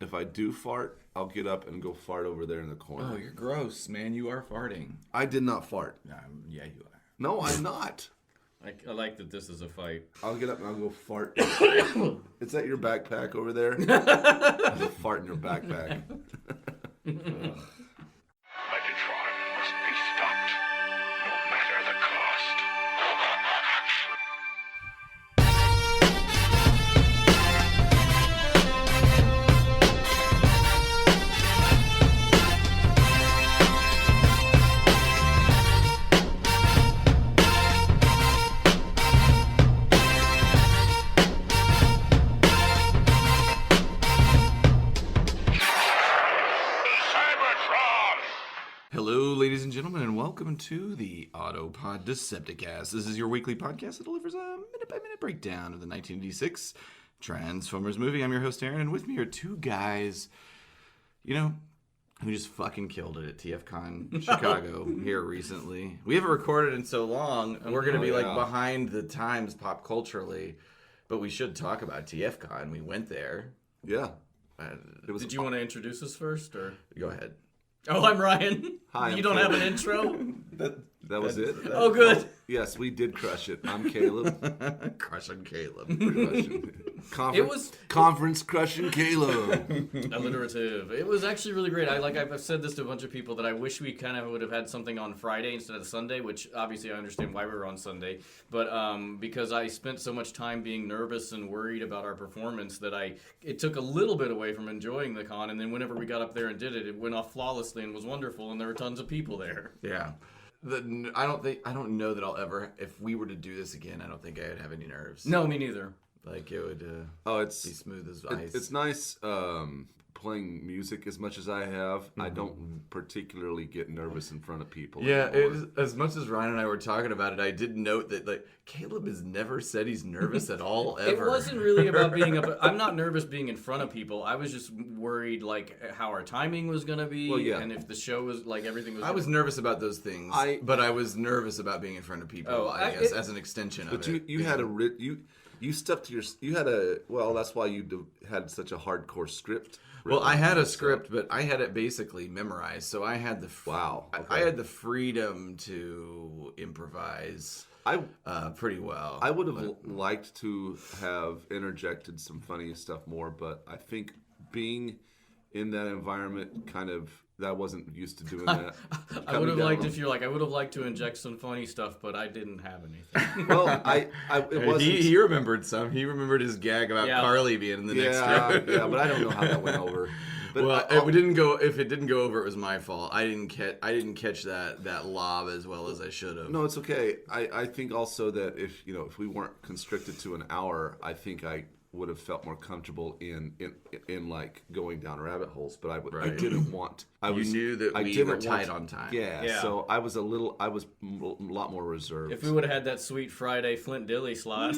if I do fart, I'll get up and go fart over there in the corner. Oh, you're gross, man. You are farting. I did not fart. Yeah, you are. No, I'm not. I like that this is a fight. I'll get up and I'll go fart. It's at your backpack over there. There's a fart in your backpack. Megatron must be stopped, no matter the cost. Hello, ladies and gentlemen, and welcome to the Autopod Decepticast. This is your weekly podcast that delivers a minute-by-minute breakdown of the 1986 Transformers movie. I'm your host, Aaron, and with me are two guys, who just fucking killed it at TFCon Chicago here recently. We haven't recorded in so long, and we're going to be behind the times pop culturally, but we should talk about TFCon. We went there. Yeah. Did you want to introduce us first, or Go ahead. Oh, I'm Ryan. Hi, You I'm don't Caleb. have an intro? That was it? Oh, good. Yes, we did crush it. I'm Caleb. Crushing Caleb. Conference crushing Caleb. Alliterative. It was actually really great. I've said this to a bunch of people that I wish we kind of would have had something on Friday instead of Sunday, which obviously I understand why we were on Sunday. But because I spent so much time being nervous and worried about our performance that it took a little bit away from enjoying the con. And then whenever we got up there and did it, it went off flawlessly and was wonderful. And there were tons of people there. Yeah. I don't know that I'll ever, if we were to do this again, I don't think I would have any nerves. No, me neither. Like, it would be smooth as ice. It's nice playing music as much as I have. Mm-hmm. I don't particularly get nervous in front of people. Yeah, as much as Ryan and I were talking about it, I did note that Caleb has never said he's nervous at all, ever. It wasn't really about being I'm not nervous being in front of people. I was just worried how our timing was going to be, and if the show was everything was. I was nervous about those things, but I was nervous about being in front of people. I guess as an extension of it. But you had you stuck to that's why you had such a hardcore script. Well, I had a script, but I had it basically memorized, so I had I had the freedom to improvise pretty well. I would have liked to have interjected some funny stuff more, but I think being in that environment I wasn't used to doing that. I would have liked I would have liked to inject some funny stuff, but I didn't have anything. Well, it wasn't. He remembered some. He remembered his gag about Carly being in the next round. Yeah, but I don't know how that went over. But if it didn't go over, it was my fault. I didn't catch that lob as well as I should have. No, it's okay. I think also that if we weren't constricted to an hour, I think I would have felt more comfortable in like going down rabbit holes, but I didn't want. You knew that we were tight on time. Yeah, so I was a lot more reserved. If we would have had that sweet Friday Flint Dille slot,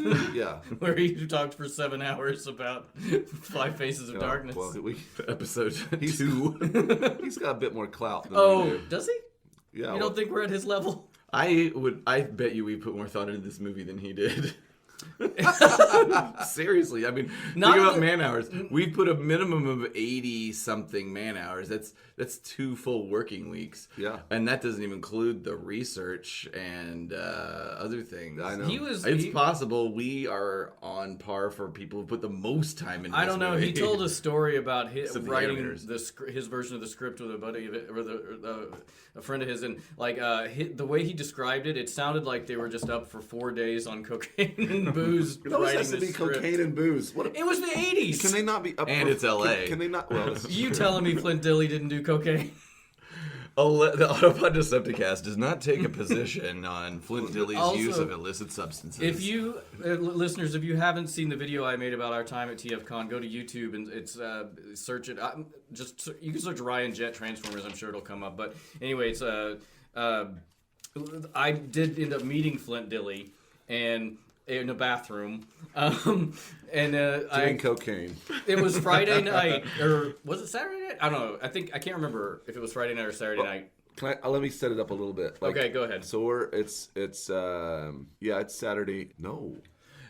where he talked for 7 hours about 5 Faces of Darkness. Well, episode 2. He's got a bit more clout than we do. Does he? Yeah. You don't think we're at his level? I bet you we put more thought into this movie than he did. Seriously, I mean, think about man hours. We've put a minimum of 80-something man hours. That's 2 full working weeks. Yeah, and that doesn't even include the research and other things. I know. It's possible we are on par for people who put the most time into. I don't know. Movie. He told a story about writing his version of the script with a buddy of it, or a friend of his, and the way he described it, it sounded like they were just up for 4 days on cocaine and booze. It always has to be script. Cocaine and booze. It was the 80s. Can they not be up? And it's LA. Can they not? Well, you telling me Flint Dille didn't do cocaine? The Autopod Decepticast does not take a position on Flint Dille's use of illicit substances. If you, listeners, if you haven't seen the video I made about our time at TFCon, go to YouTube and it's search it. You can search Ryan Jet Transformers. I'm sure it'll come up. But anyway, it's I did end up meeting Flint Dille and in a bathroom, doing cocaine. It was Friday night, or was it Saturday night? I don't know. I can't remember if it was Friday night or Saturday night. Let me set it up a little bit. Okay, go ahead. So it's Saturday. No.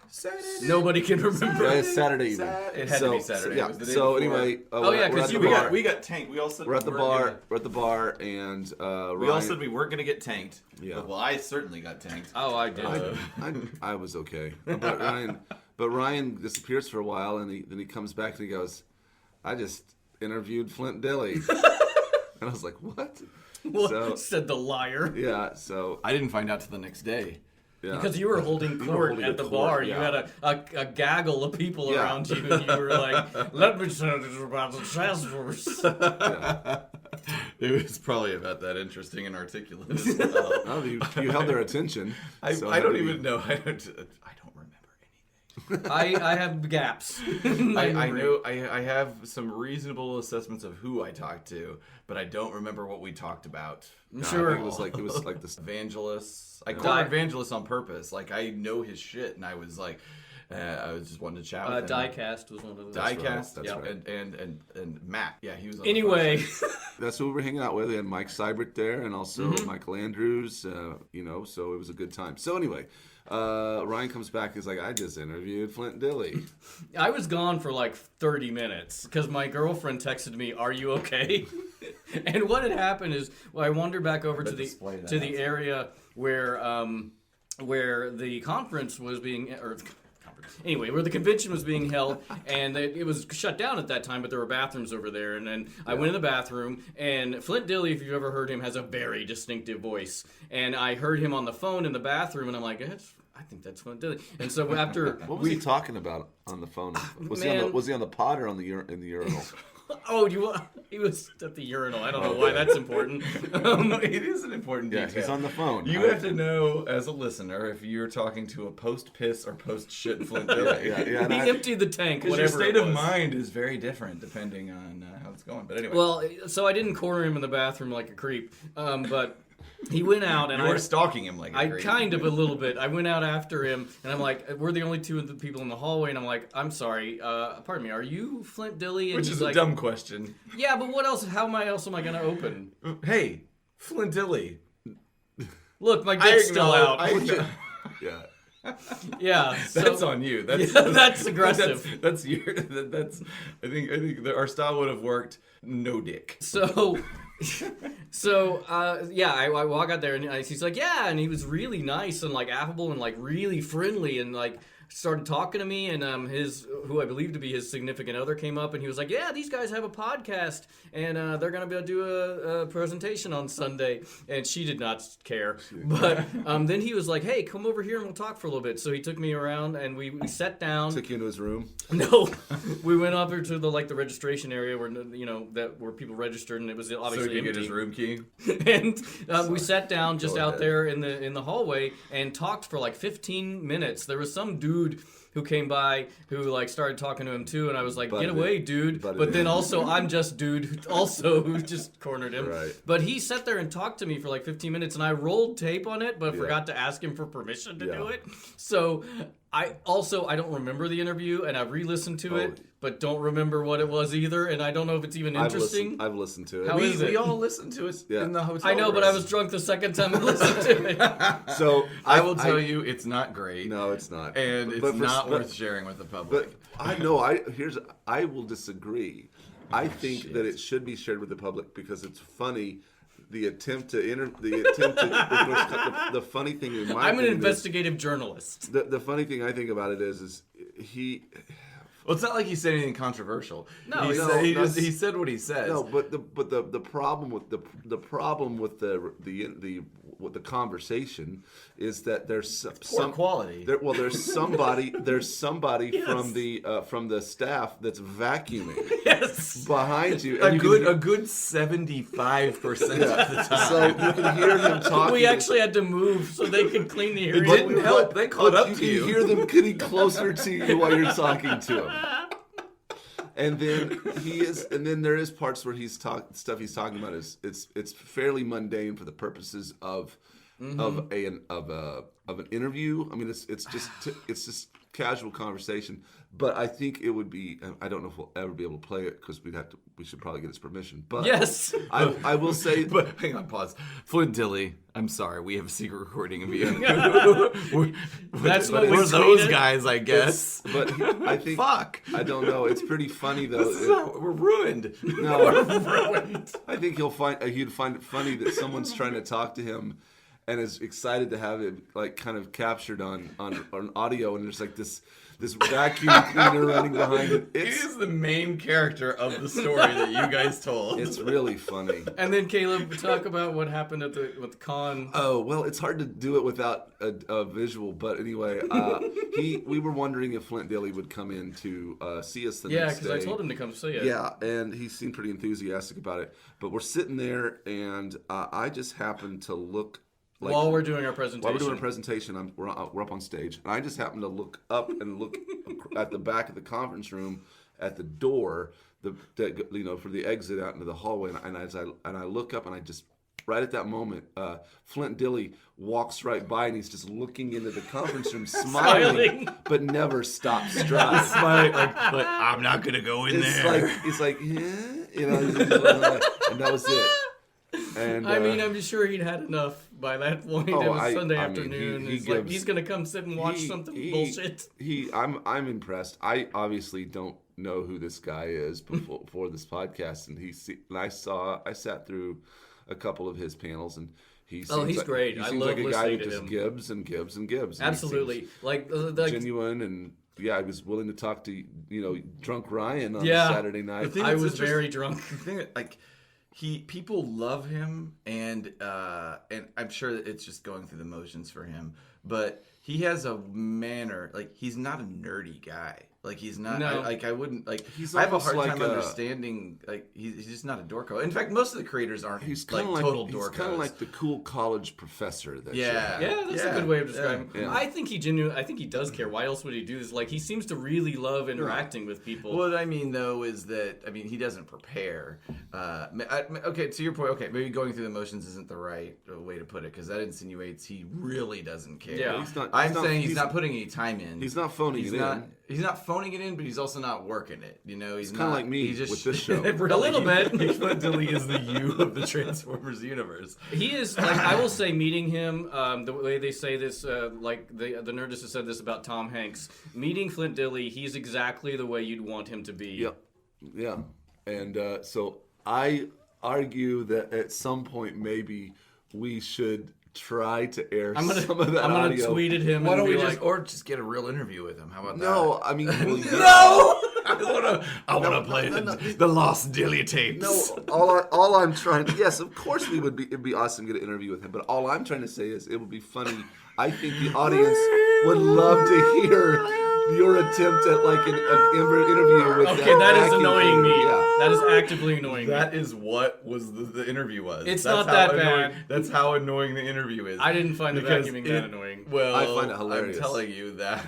Saturday. Nobody can remember. Yeah, it's Saturday evening. It had to be Saturday. Yeah. It was the day So before. anyway, Oh, yeah, 'cause we got tanked. We all said we're at the bar. We're at the bar, and We all said we weren't gonna get tanked. Yeah. Well, I certainly got tanked. Oh, I did. I was okay, but Ryan disappears for a while, and then he comes back and he goes, "I just interviewed Flint Dille," and I was like, "What?" What said the liar? Yeah, so I didn't find out till the next day. yeah. Because you were holding court holding at a the court, bar. yeah. You had a gaggle of people Yeah. around you, and you were like, "Let me tell you about the transfers." It was probably about that interesting and articulate as well. Oh, you held their attention. I don't even know. I don't remember anything. I have gaps. I know I have some reasonable assessments of who I talked to, but I don't remember what we talked about. Sure. It was like this. Evangelists. I called Evangelist on purpose. Like I know his shit, and I was like, I was just wanting to chat with him. Diecast was one of those. Diecast, That's yeah, right. and Matt, yeah, he was. On the Anyway, phone. That's who we were hanging out with. We had Mike Seibert there, and also Michael Andrews. So it was a good time. So anyway, Ryan comes back. He's like, "I just interviewed Flint Dille." I was gone for like 30 minutes because my girlfriend texted me, "Are you okay?" And what had happened is, I wandered back over to the area where the conference was being Anyway, where the convention was being held, and it was shut down at that time, but there were bathrooms over there. And then I went in the bathroom, and Flint Dille, if you've ever heard him, has a very distinctive voice. And I heard him on the phone in the bathroom, and I'm like, I think that's Flint Dille. And so after What was he talking about on the phone? Was he on the pod or on in the urinal? he was at the urinal. I don't know why that's important. It is an important detail. Yeah, he's on the phone. You have to know, as a listener, if you're talking to a post-piss or post-shit Flint Dille. Yeah. He emptied the tank, Because your whatever state it of was. mind is very different depending on how it's going. But anyway. Well, so I didn't corner him in the bathroom like a creep, but he went out, and you were stalking him like a creep. kind of a little bit. I went out after him, and I'm like, we're the only two of the people in the hallway, and I'm like, I'm sorry, pardon me, are you Flint Dille? And Which he's is a like, dumb question. Yeah, but what else? How else am I going to open? Hey, Flint Dille. Look, my dick's still out. Yeah. Yeah, That's on you. That's aggressive. That's your. That's. I think our style would have worked. No dick. So I walk out there, and he's like, yeah, and he was really nice and like affable and like really friendly, and like started talking to me, and who I believe to be his significant other came up, and he was like, yeah, these guys have a podcast, and they're gonna be able to do a presentation on Sunday, and she did not care, but then he was like, hey, come over here and we'll talk for a little bit. So he took me around, and we sat down. Took you into his room. No, we went up to the registration area where where people registered, and it was obviously So he could empty. get his room key. And we sat down just Go out ahead. there in the hallway and talked for like 15 minutes. There was some dude who came by who like started talking to him too, and I was like, Butted get away, in. dude. Butted But then in. also I'm just dude who just cornered him. Right. But he sat there and talked to me for like 15 minutes, and I rolled tape on it, but Yeah. forgot to ask him for permission to Yeah. do it. So I don't remember the interview, and I re-listened to it, but don't remember what it was either, and I don't know if it's even interesting. I've listened to it. How is it? We all listened to it Yeah. in the hotel. I know, but I room. was drunk the second time I listened to it. So I will tell you, it's not great. No, it's not. And it's But for- not but- worth sharing with the public. But I will disagree. I think that it should be shared with the public because it's funny. The funny thing in my I'm an opinion is- investigative journalist. the funny thing I think about it is he. Well, it's not like he said anything controversial. No, he no, said, that's- he said what he says. No, but the problem with the conversation is that there's some quality. There's somebody from the staff that's vacuuming Yes. behind you. a and you good 75% of the time. So you can hear them talking. We actually had to move so they could clean the area. didn't help. They caught up you to can you. hear them getting closer to you while you're talking to him. And then there is parts where stuff he's talking about is it's fairly mundane for the purposes of an interview. I mean, it's just casual conversation. But I think it would be. I don't know if we'll ever be able to play it because we should probably get his permission. But Yes. I will say. But hang on, pause. Flint Dille, I'm sorry, we have a secret recording of you. That's what we're we those tweeted. guys, I guess. But I think. Fuck. I don't know. It's pretty funny though. This is how, we're ruined. No, We're ruined. I think he'd find it funny that someone's trying to talk to him and is excited to have it like kind of captured on audio, and there's like this vacuum cleaner running behind it. He is the main character of the story that you guys told. It's really funny. And then Caleb, talk about what happened with the con. Oh, well, it's hard to do it without a visual, but anyway, we were wondering if Flint Dille would come in to see us the Yeah, next day. because I told him to come see it. Yeah, and he seemed pretty enthusiastic about it. But we're sitting there, and I just happened to look. While we're doing our presentation. While we're doing a presentation, we're up on stage, and I just happened to look up and look at the back of the conference room at the door, for the exit out into the hallway, and I look up, and I just right at that moment, Flint Dille walks right by, and he's just looking into the conference room, smiling, but never stops stride. Smiling like I'm not gonna go in there. It's like yeah, and that was it. And I mean, I'm sure he'd had enough by that point. It was Sunday afternoon. He's going to come sit and watch something bullshit. I'm impressed. I obviously don't know who this guy is before this podcast, and I sat through a couple of his panels, and he's great. I love like a guy who just gives and gives and gives. And Absolutely, like genuine and. Yeah, I was willing to talk to drunk Ryan on a Saturday night. I was very drunk. The thing that, people love him, and I'm sure that it's just going through the motions for him. But he has a manner, he's not a nerdy guy. He's not. No. I wouldn't He's I have a almost hard time like understanding. He's just not a dorko. In fact, most of the creators aren't. He's total dorkos. He's kind of like the cool college professor. That Yeah, that's a good way of describing him. Yeah. I think he does care. Why else would he do this? He seems to really love interacting with people. What I mean, though, is that he doesn't prepare. Okay, to your point. Okay, maybe going through the motions isn't the right way to put it, because that insinuates he really doesn't care. Yeah. He's not putting any time in. He's not phoning it in. He's not phoning it in, but he's also not working it. He's kind of like me with this show. A little bit. Flint Dille is the you of the Transformers universe. He is, I will say, meeting him, the way they say this, the Nerdist has said this about Tom Hanks. Meeting Flint Dille, he's exactly the way you'd want him to be. Yep. Yeah. And so I argue that at some point maybe we should try to air some of that audio. I'm going to tweet at him. Why don't we just get a real interview with him? How about that? No, I mean... No! I want to play the Lost Dille tapes. No, all I'm trying to... Yes, of course it'd be awesome to get an interview with him, but all I'm trying to say is it would be funny. I think the audience would love to hear your attempt at an interview with Okay, that is annoying me. Yeah. That is actively annoying me. That is what was the interview was. It's not that bad. That's how annoying the interview is. I didn't find the vacuuming that annoying. Well, I find it hilarious. I'm telling you that.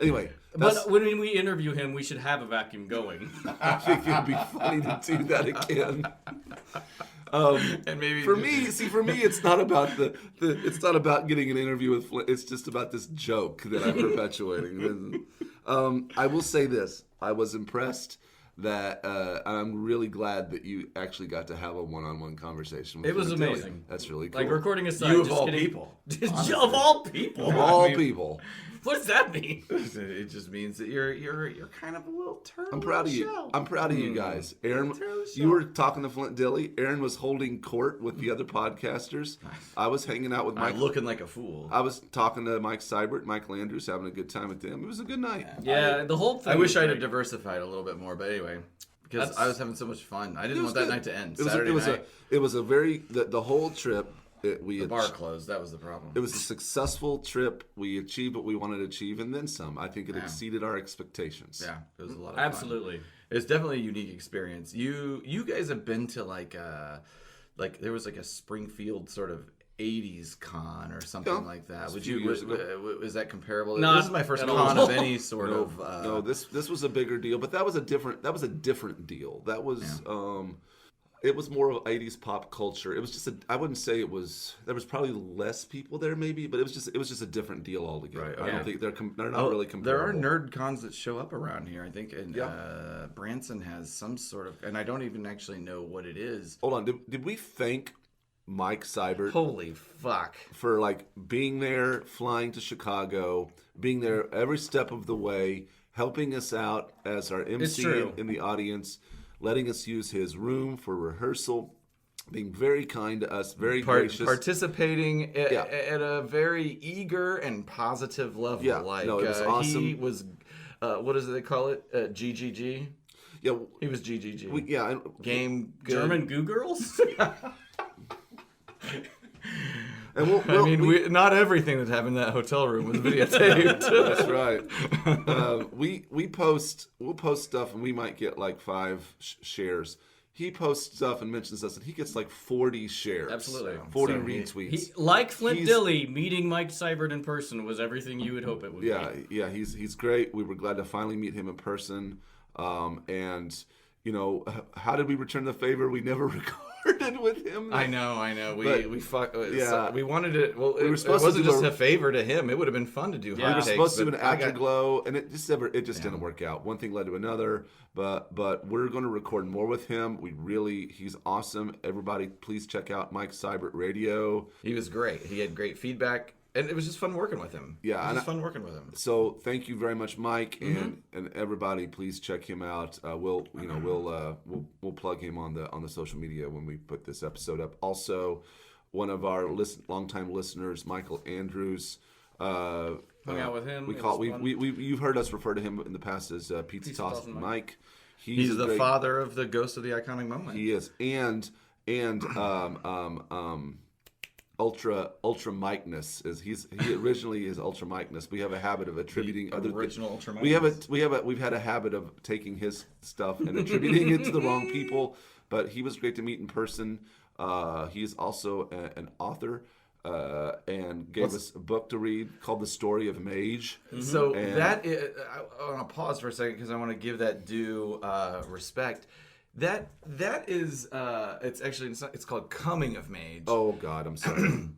Anyway. But when we interview him, we should have a vacuum going. I think it would be funny to do that again. And maybe for me, it's not about it's not about getting an interview with Flint. It's just about this joke that I'm perpetuating. I will say this: I was impressed that I'm really glad that you actually got to have a one-on-one conversation with It was Flint Dille. amazing. That's really cool. Recording aside, you of all people. Of all people. Of all people. What does that mean? It just means that you're kind of a little turtle. I'm proud of you. I'm proud of you guys. Aaron, you were talking to Flint Dille. Aaron was holding court with the other podcasters. I was hanging out with Mike. Looking like a fool. I was talking to Mike Seibert, Michael Andrews, having a good time with them. It was a good night. Yeah, the whole thing. I wish I'd have diversified a little bit more, but anyway, because I was having so much fun. I didn't want that night to end. It was a very the whole trip. The bar closed. That was the problem. It was a successful trip. We achieved what we wanted to achieve, and then some. I think it exceeded our expectations. Yeah, it was a lot of fun. Absolutely. It's definitely a unique experience. You guys have been to there was a Springfield sort of 80s con or something like that. Was that comparable? This is my first con of any sort of. No, this was a bigger deal, but that was a different deal. That was It was more of 80s pop culture. It was just I wouldn't say it was. There was probably less people there, maybe, but it was just a different deal altogether. Right, I don't think they're not really comparable. There are nerd cons that show up around here, I think, and Branson has some sort of, and I don't even actually know what it is. Hold on, did we thank Mike Seibert Holy fuck! for like being there, flying to Chicago, being there every step of the way, helping us out as our MC in the audience, letting us use his room for rehearsal, being very kind to us, very gracious. Participating at a very eager and positive level. Yeah, like, no, it was awesome. He was, what does they call it? GGG? Yeah. He was GGG. And Game good. German Goo Girls? And not everything that happened in that hotel room was videotaped. That's right. We'll post stuff, and we might get like 5 shares. He posts stuff and mentions us, and he gets like 40 shares. Absolutely. 40 retweets. Like Flint Dille, meeting Mike Seibert in person was everything you would hope it would be. Yeah, he's great. We were glad to finally meet him in person. And you know, how did we return the favor? We never recorded with him. I know. We wanted it. Well, we were supposed it wasn't to do just a favor to him. It would have been fun to do. We were supposed to do an afterglow, and it just didn't work out. One thing led to another. But we're going to record more with him. He's awesome. Everybody, please check out Mike Seibert Radio. He was great. He had great feedback. And it was just fun working with him. Yeah, it was fun working with him. So thank you very much, Mike, and everybody. Please check him out. We'll plug him on the social media when we put this episode up. Also, one of our longtime listeners, Michael Andrews. Hung out with him. You've heard us refer to him in the past as Pizza Toss Mike. He's the father of the Ghost of the Iconic Moment. He is, and Ultra Mike-ness is he originally is Ultra Mike-ness. We have a habit of attributing original Ultra Mike-ness. We've had a habit of taking his stuff and attributing it to the wrong people. But he was great to meet in person. He's also an author. And gave us a book to read called The Story of Mage. So I want to pause for a second because I want to give that due respect. That is it's called Coming of Mage. Oh God, I'm sorry.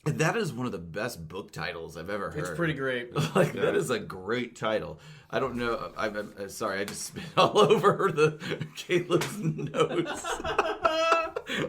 That is one of the best book titles I've ever heard. It's pretty great. That is a great title. I don't know. I'm sorry. I just spit all over Caleb's notes.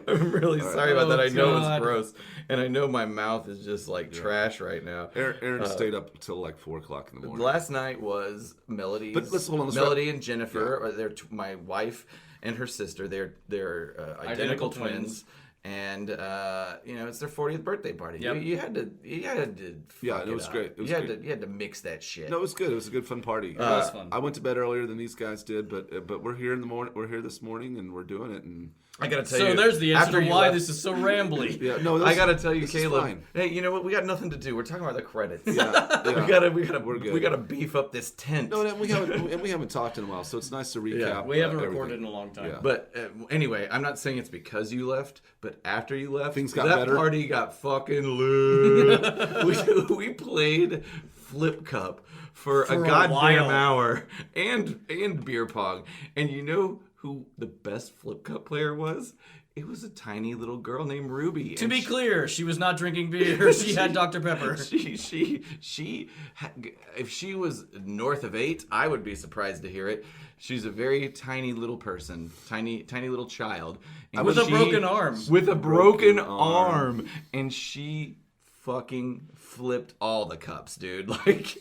I'm really sorry about that. I know it's gross, and I know my mouth is just like trash right now. Aaron stayed up until like 4:00 in the morning. Last night was Melody's. But let's hold on. Melody and Jennifer. They're my wife and her sister. They're identical twins. And it's their 40th birthday party. Yep. You had to. It was great. You had to mix that shit. No, it was good. It was a good fun party. It was fun. I went to bed earlier than these guys did, but we're here in the morning. We're here this morning, and we're doing it. And I gotta tell you. So there's the answer to why this is so rambly. Yeah, no, I gotta tell you, Caleb. Hey, you know what? We got nothing to do. We're talking about the credits. We gotta beef up this tent. No, and we haven't talked in a while, so it's nice to recap. Yeah, we haven't everything. recorded in a long time. Yeah. But anyway, I'm not saying it's because you left, but after you left, things got that better. Party got fucking lit. we played Flip Cup for a goddamn hour and beer pong. And you know who the best Flip Cup player was? It was a tiny little girl named Ruby. To be clear, she was not drinking beer. She had Dr. Pepper. She if she was north of 8, I would be surprised to hear it. She's a very tiny little person, tiny little child. And with a broken arm. With a broken arm. And she fucking flipped all the cups, dude. Like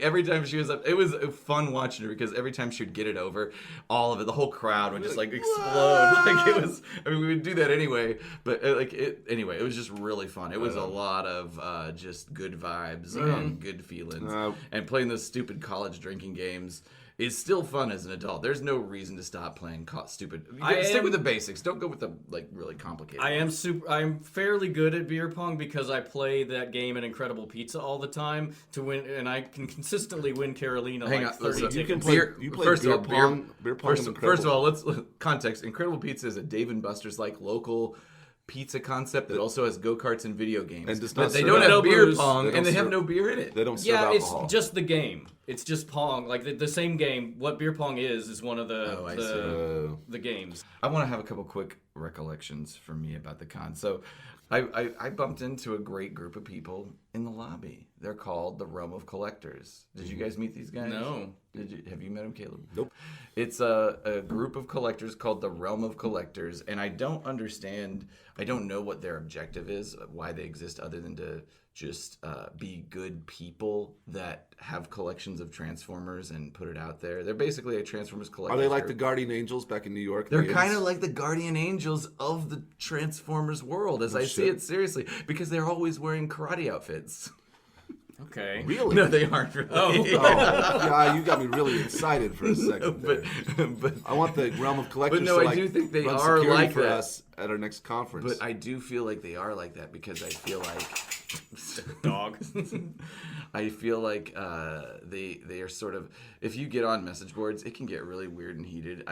every time she was up, it was fun watching her because every time she would get it over, all of it, the whole crowd would just explode. Like it was. I mean, we would do that anyway, but anyway, it was just really fun. It was a lot of just good vibes and good feelings, and playing those stupid college drinking games is still fun as an adult. There's no reason to stop playing stupid. Stick with the basics. Don't go with the really complicated. I'm fairly good at beer pong because I play that game at Incredible Pizza all the time to win, and I can consistently win Carolina 30 tickets. You can play beer pong. First of all, let's context. Incredible Pizza is a Dave and Buster's local pizza concept that also has go-karts and video games. And but they don't have beer pong, and they have no beer in it. They don't serve alcohol. It's just the game. It's just Pong, like the same game. What beer pong is one of the games. I want to have a couple quick recollections from me about the con. So I bumped into a great group of people in the lobby. They're called the Realm of Collectors. Did you guys meet these guys? No. Have you met them, Caleb? Nope. It's a group of collectors called the Realm of Collectors, and I don't know what their objective is, why they exist, other than to just be good people that have collections of Transformers and put it out there. They're basically a Transformers collector. Are they like the Guardian Angels back in New York? They're kind of like the Guardian Angels of the Transformers world, as I see it seriously, because they're always wearing karate outfits. Okay. Really? No, they aren't really. Oh, yeah, you got me really excited for a second. But I want the Realm of Collectors But no, to I do think they run are security like for that. us at our next conference. But I do feel like they are like that because I feel like Dog. I feel like they are sort of, if you get on message boards, it can get really weird and heated.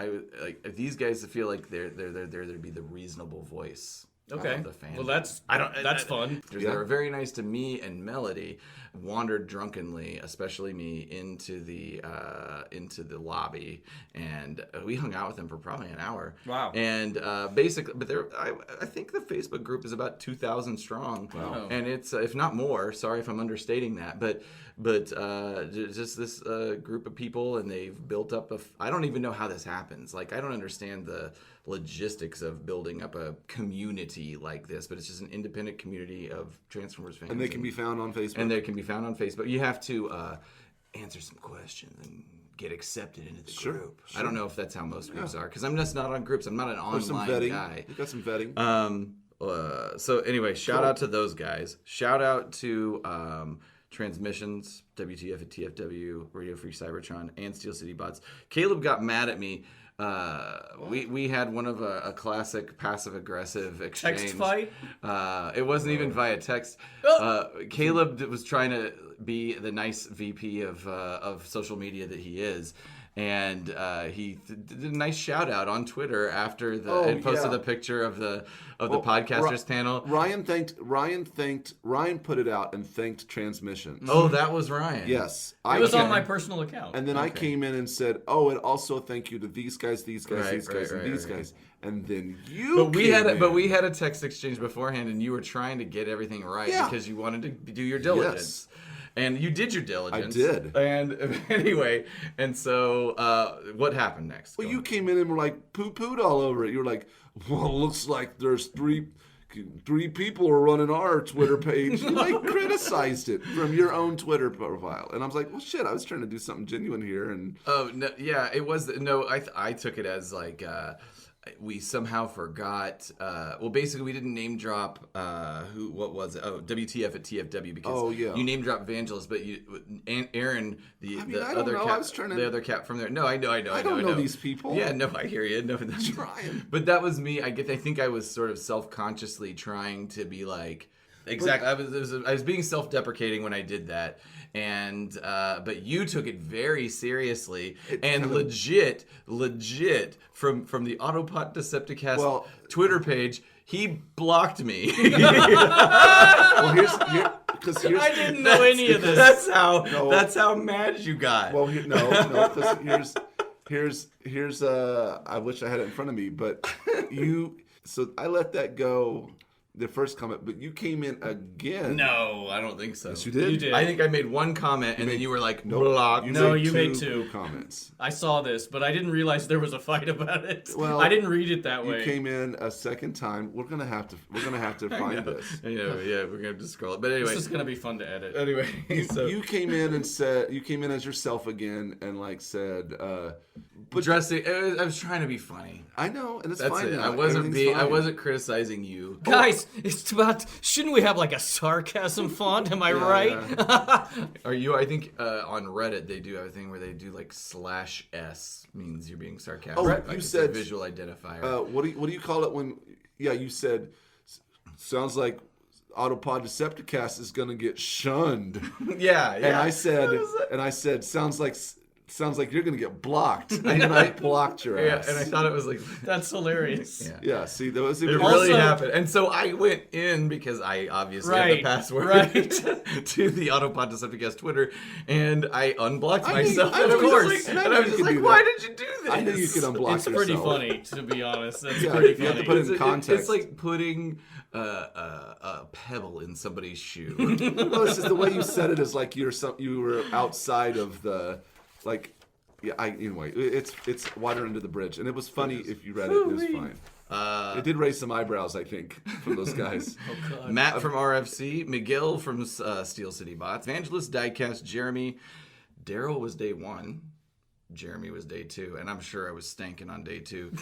If these guys feel like they're there to be the reasonable voice. Okay. Of the fan. Well, that's fun. They were very nice to me and Melody. Wandered drunkenly, especially me, into the lobby, and we hung out with them for probably an hour. Wow. And basically, but I think the Facebook group is about 2,000 strong. Wow. And it's if not more. Sorry if I'm understating that, but just this group of people, and they've built up I don't even know how this happens. Like, I don't understand the logistics of building up a community like this, but it's just an independent community of Transformers fans. And they can be found on Facebook. You have to answer some questions and get accepted into the group. I don't know if that's how most groups are, because I'm just not on groups. I'm not an online guy. You got some vetting. So anyway, shout out to those guys. Shout out to Transmissions, WTF at TFW, Radio Free Cybertron, and Steel City Bots. Caleb got mad at me. We had one of a classic passive aggressive exchange. Text fight? It wasn't even via text. Caleb was trying to be the nice VP of social media that he is. And he did a nice shout out on Twitter after and posted the picture of the podcasters panel. Ryan put it out and thanked Transmissions. Oh, that was Ryan. Yes. It was on my personal account. And then I came in and said, "Oh, and also thank you to these guys, these guys, Right, these guys, right, and right, these right. guys." And then you. But we had a text exchange beforehand, and you were trying to get everything right because you wanted to do your diligence. Yes. And you did your diligence. I did. And anyway, and so what happened next? Well, you came in and were like poo-pooed all over it. You were like, "Well, it looks like there's three people are running our Twitter page." You like criticized it from your own Twitter profile, and I was like, "Well, shit, I was trying to do something genuine here." And no, yeah, it was no. I took it as like. We somehow forgot. Well, basically, we didn't name drop. What was it? Oh, WTF at TFW because you name drop Vangelis, but Aaron, the other know. cat, I was trying to... the other cat from there. No, I know. I don't know these people. Yeah, no, I hear you. No, that's trying. But that was me. I think I was sort of self-consciously trying to be like. Exactly. I was being self-deprecating when I did that, and but you took it very seriously and legit from the Autopod Decepticast Twitter page. He blocked me. Well, here's I didn't know any of this. That's how mad you got. Well, because here's I wish I had it in front of me, but so I let that go. The first comment, but you came in again. No, I don't think so. Yes, you did. You did. I think I made one comment, and then you were like, block. You made two comments. I saw this, but I didn't realize there was a fight about it. Well, I didn't read it that way. You came in a second time. We're gonna have to find this. Yeah, we're gonna have to scroll it. But anyway, this is gonna be fun to edit. Anyway, you came in and said you came in as yourself again, and like said, but dressing. I was trying to be funny. I know, and it's That's fine. it. Now. I wasn't criticizing you, guys. It's about. Shouldn't we have like a sarcasm font? Am I right? Yeah. Are you? I think on Reddit they do have a thing where they do like /s means you're being sarcastic. Oh, like you it's said a visual identifier. What do you call it when? Yeah, you said. Sounds like Autopod Decepticast is gonna get shunned. Yeah. And I said, sounds like sounds like you're going to get blocked. And I blocked your ass. and I thought it was like, That's hilarious. Yeah, see, that was it Also- really happened. And so I went in because I obviously had the Right, password right. to the Autopod Decepticast Twitter, and I unblocked I knew- myself. I And knew was you just could- like, I and knew I you was just could like, do why that. did you do this? I knew you could unblock It's pretty yourself. funny, to be honest. That's Yeah, pretty you have to funny. put it in context. It's like putting a pebble in somebody's shoe. No, it's just the way you said it is like you were outside of the, like, yeah. Anyway, it's water under the bridge, and it was funny if you read it. It was fine. It did raise some eyebrows, I think, from those guys. Matt from RFC, Miguel from Steel City Bots, Evangelist Diecast, Jeremy, Daryl was day 1, Jeremy was day 2, and I'm sure I was stanking on day 2.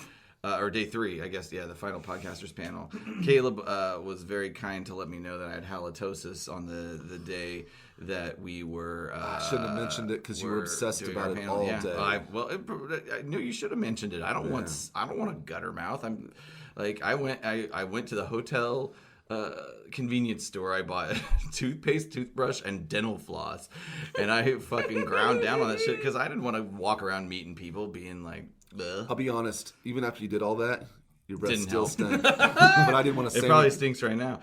Or day 3, I guess, yeah, the final podcasters panel. Caleb was very kind to let me know that I had halitosis on the day that we were. I shouldn't have mentioned it because you were obsessed doing about our it panel. all Yeah. day. I knew you should have mentioned it. I don't want a gutter mouth. I'm like I went to the hotel convenience store. I bought toothpaste, toothbrush, and dental floss, and I fucking ground down on that shit because I didn't want to walk around meeting people being like. Bleh. I'll be honest. Even after you did all that, your breath Didn't still help. stank. But I didn't want to say It probably anything. stinks right now.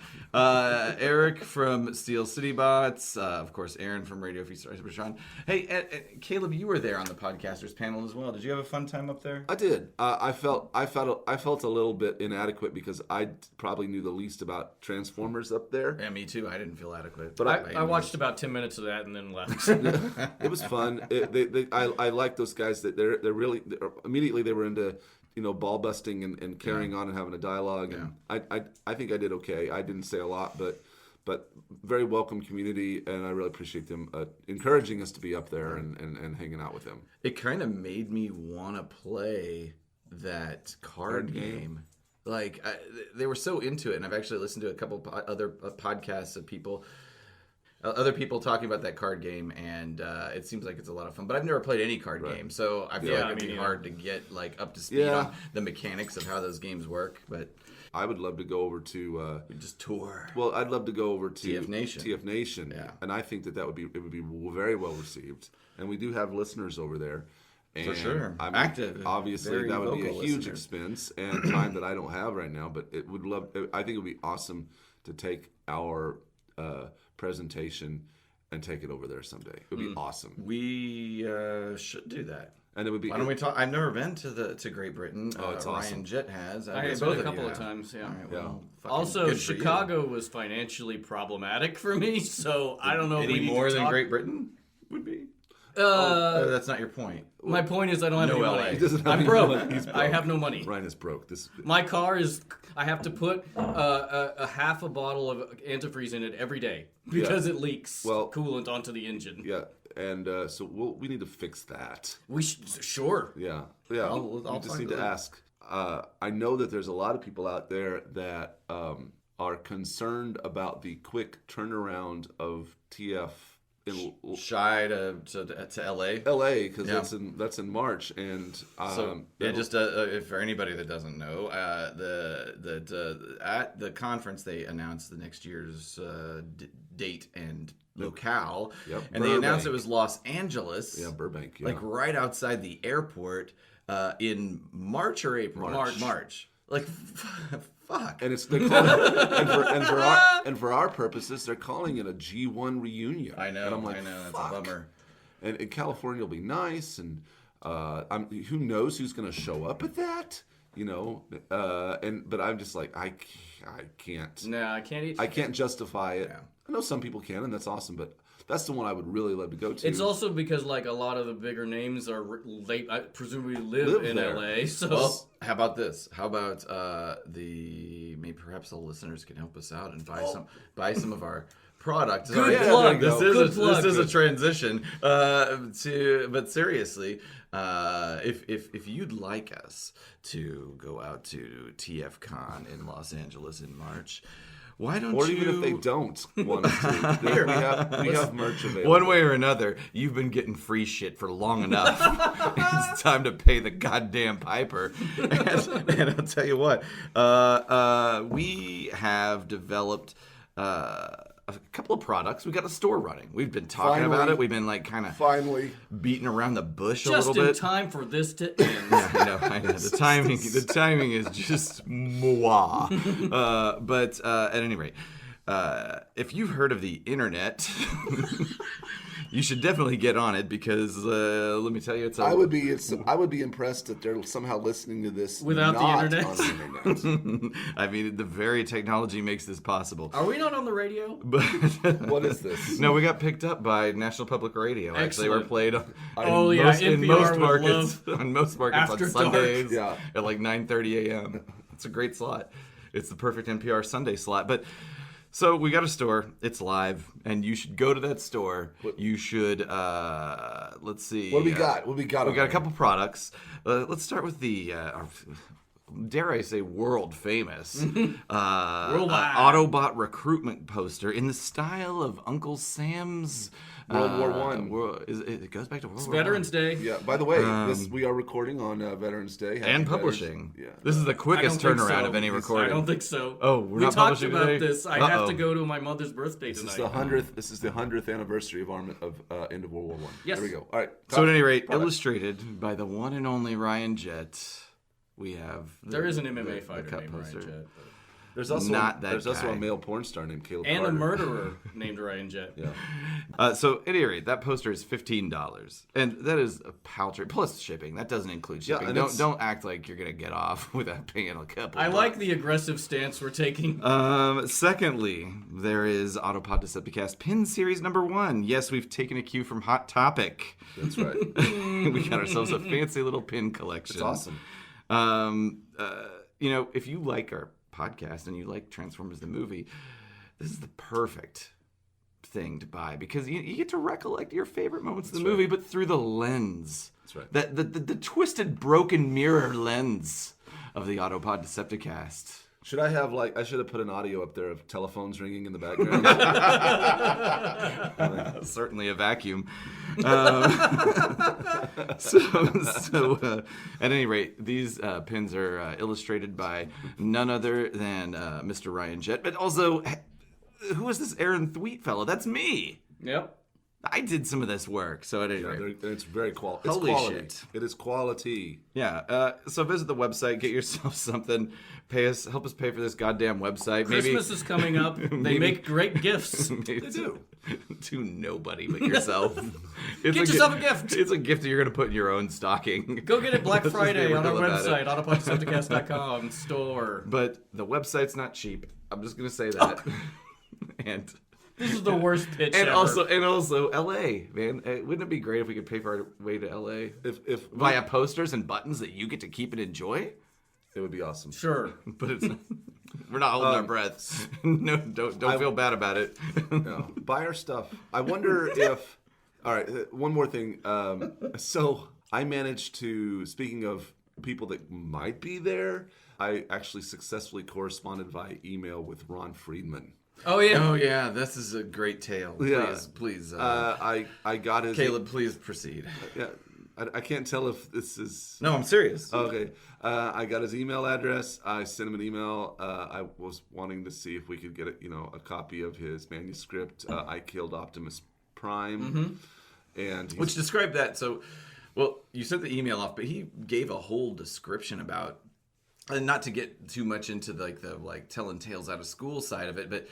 Eric from Steel City Bots. Of course, Aaron from Radio Free Sean. Hey, Caleb, you were there on the podcasters panel as well. Did you have a fun time up there? I did. I felt a little bit inadequate because I probably knew the least about Transformers up there. Yeah, me too. I didn't feel adequate. But I watched about 10 minutes of that and then left. It was fun. I like those guys that they're really immediately they were into ball busting and carrying on and having a dialogue. And I think I did okay. I didn't say a lot, but very welcome community, and I really appreciate them encouraging us to be up there and hanging out with them. It kind of made me want to play that card game. Like they were so into it, and I've actually listened to a couple other podcasts of other people talking about that card game, and it seems like it's a lot of fun. But I've never played any card game, so I feel like it'd be hard to get like up to speed on the mechanics of how those games work. But I would love to go over to just tour. well, I'd love to go over to TF Nation. TF Nation, and I think that would be very well received. And we do have listeners over there. And For sure. I mean, Active. Obviously, Very that would be a vocal huge listeners. expense and time that I don't have right now. But I think it would be awesome to take our presentation and take it over there someday. It would be awesome. We should do that. And it would be. Why don't we talk? I've never been to Great Britain. Oh, it's Ryan awesome. Jet has. I guess have been both a of you couple of have. times, yeah. All right, well, fucking Also, good for you. Chicago was financially problematic for me, so I don't know if Any we need more to than talk. Great Britain would be. That's not your point. My point is I don't have No any LA. money. He doesn't have I'm any broke. money. He's I have no money. Ryan is broke. My car is. I have to put a half a bottle of antifreeze in it every day because it leaks coolant onto the engine. Yeah, and so we need to fix that. We should, sure. Yeah. I'll We just talk need to to them. ask. I know that there's a lot of people out there that are concerned about the quick turnaround of TF in Shy to LA. LA because that's in March, and Just if for anybody that doesn't know, at the conference they announced the next year's date and locale, and they announced it was Los Angeles. Yeah, Burbank. Yeah. Like right outside the airport in March or April. March. Like fuck. And they're calling and for our purposes, they're calling it a G1 reunion. I know. And I'm like, that's fuck. a bummer. And California will be nice, and who knows who's going to show up at that? But I'm just like, I can't. No, I can't eat. I can't justify it. Yeah. I know some people can, and that's awesome, but that's the one I would really love to go to. It's also because like a lot of the bigger names are presumably live in there. LA. So Well, how about this? How about maybe perhaps the listeners can help us out and buy some of our products. Good plug. This is a transition. But seriously, if you'd like us to go out to TFCon in Los Angeles in March, why don't or you? even if they don't want us to, we have merch available. One way or another, you've been getting free shit for long enough. It's time to pay the goddamn piper. And I'll tell you what, we have developed a couple of products. We got a store running. We've been talking about it. We've been like kind of Finally. beating around the bush a Just little in bit. time for this to end. Yeah, I know. The timing is just moi. But at any rate, if you've heard of the internet, you should definitely get on it because let me tell you, I would be impressed that they're somehow listening to this Without the not internet? on the internet. I mean, the very technology makes this possible. Are we not on the radio? But What is this? no, we got picked up by National Public Radio. Actually, we're Excellent. played on, Oh, in yeah, most, in NPR most would markets love on most markets After on Dark. Sundays Yeah. at like 9:30 a.m. It's a great slot. It's the perfect NPR Sunday slot. But so we got a store. It's live, and you should go to that store. You should let's see. What do we got? What do we got? We on got a there? couple products. Let's start with the, dare I say, world famous Worldwide. Autobot recruitment poster in the style of Uncle Sam's World War One. It goes back to World It's War I. Veterans Day. Yeah. By the way, we are recording on Veterans Day. Happy And Veterans- publishing. Yeah. This is the I quickest don't think turnaround so. of any recording. I don't think so. Oh, we're we not talked publishing about today? this. I have Uh-oh. to go to my mother's birthday This tonight. is the 100th. This is the 100th anniversary of end of World War One. Yes. There we go. All right. So at any rate, Product. illustrated by the one and only Ryan Jett, we have There is an the MMA fighter cut named poster. Ryan Jett. There's also Not that there's also guy. a male porn star named Caleb And Carter. a murderer named Ryan Jett. Yeah. So at any rate, that poster is $15, and that is a paltry plus shipping. That doesn't include Yeah, shipping. and don't act like you're gonna get off without paying a couple. I like the aggressive stance we're taking. Secondly, there is Autopod Decepticast pin series number 1. Yes, we've taken a cue from Hot Topic. That's right. We got ourselves a fancy little pin collection. It's awesome. If you like our podcast and you like Transformers the movie, this is the perfect thing to buy because you get to recollect your favorite moments of the movie, but through the lens. That's right. The twisted, broken mirror lens of the Autopod Decepticast. Should I have I should have put an audio up there of telephones ringing in the background. Certainly a vacuum. So at any rate, these pins are illustrated by none other than Mr. Ryan Jett, but also, who is this Aaron Thweet fellow? That's me. Yep. I did some of this work. So at any Yeah, rate, it's very quality. Holy Quality. shit. It is quality. yeah. So visit the website, get yourself something, help us pay for this goddamn website. Christmas is coming up. They make great gifts. They do. To nobody but yourself. Get yourself a gift. It's a gift that you're going to put in your own stocking. Go get it Black Let's just be Friday on our real about website, it. autopoddecepticast.com store. But the website's not cheap. I'm just going to say that. and This is the worst pitch and ever. also LA, man. Wouldn't it be great if we could pay for our way to LA If via posters and buttons that you get to keep and enjoy? it would be awesome. Sure. But it's not, we're not holding our breath. No, don't feel bad about it. No. Buy our stuff. I wonder if. All right. One more thing. So I managed to. Speaking of people that might be there, I actually successfully corresponded via email with Ron Friedman. Oh, yeah. Oh yeah, this is a great tale. Yeah. Please. I got his. Caleb, please proceed. Yeah. I can't tell if this is. No, I'm serious. Okay. I got his email address. I sent him an email. I was wanting to see if we could get a copy of his manuscript. I Killed Optimus Prime. And Which described that. So, well, you sent the email off, but he gave a whole description about, and not to get too much into the telling tales out of school side of it, but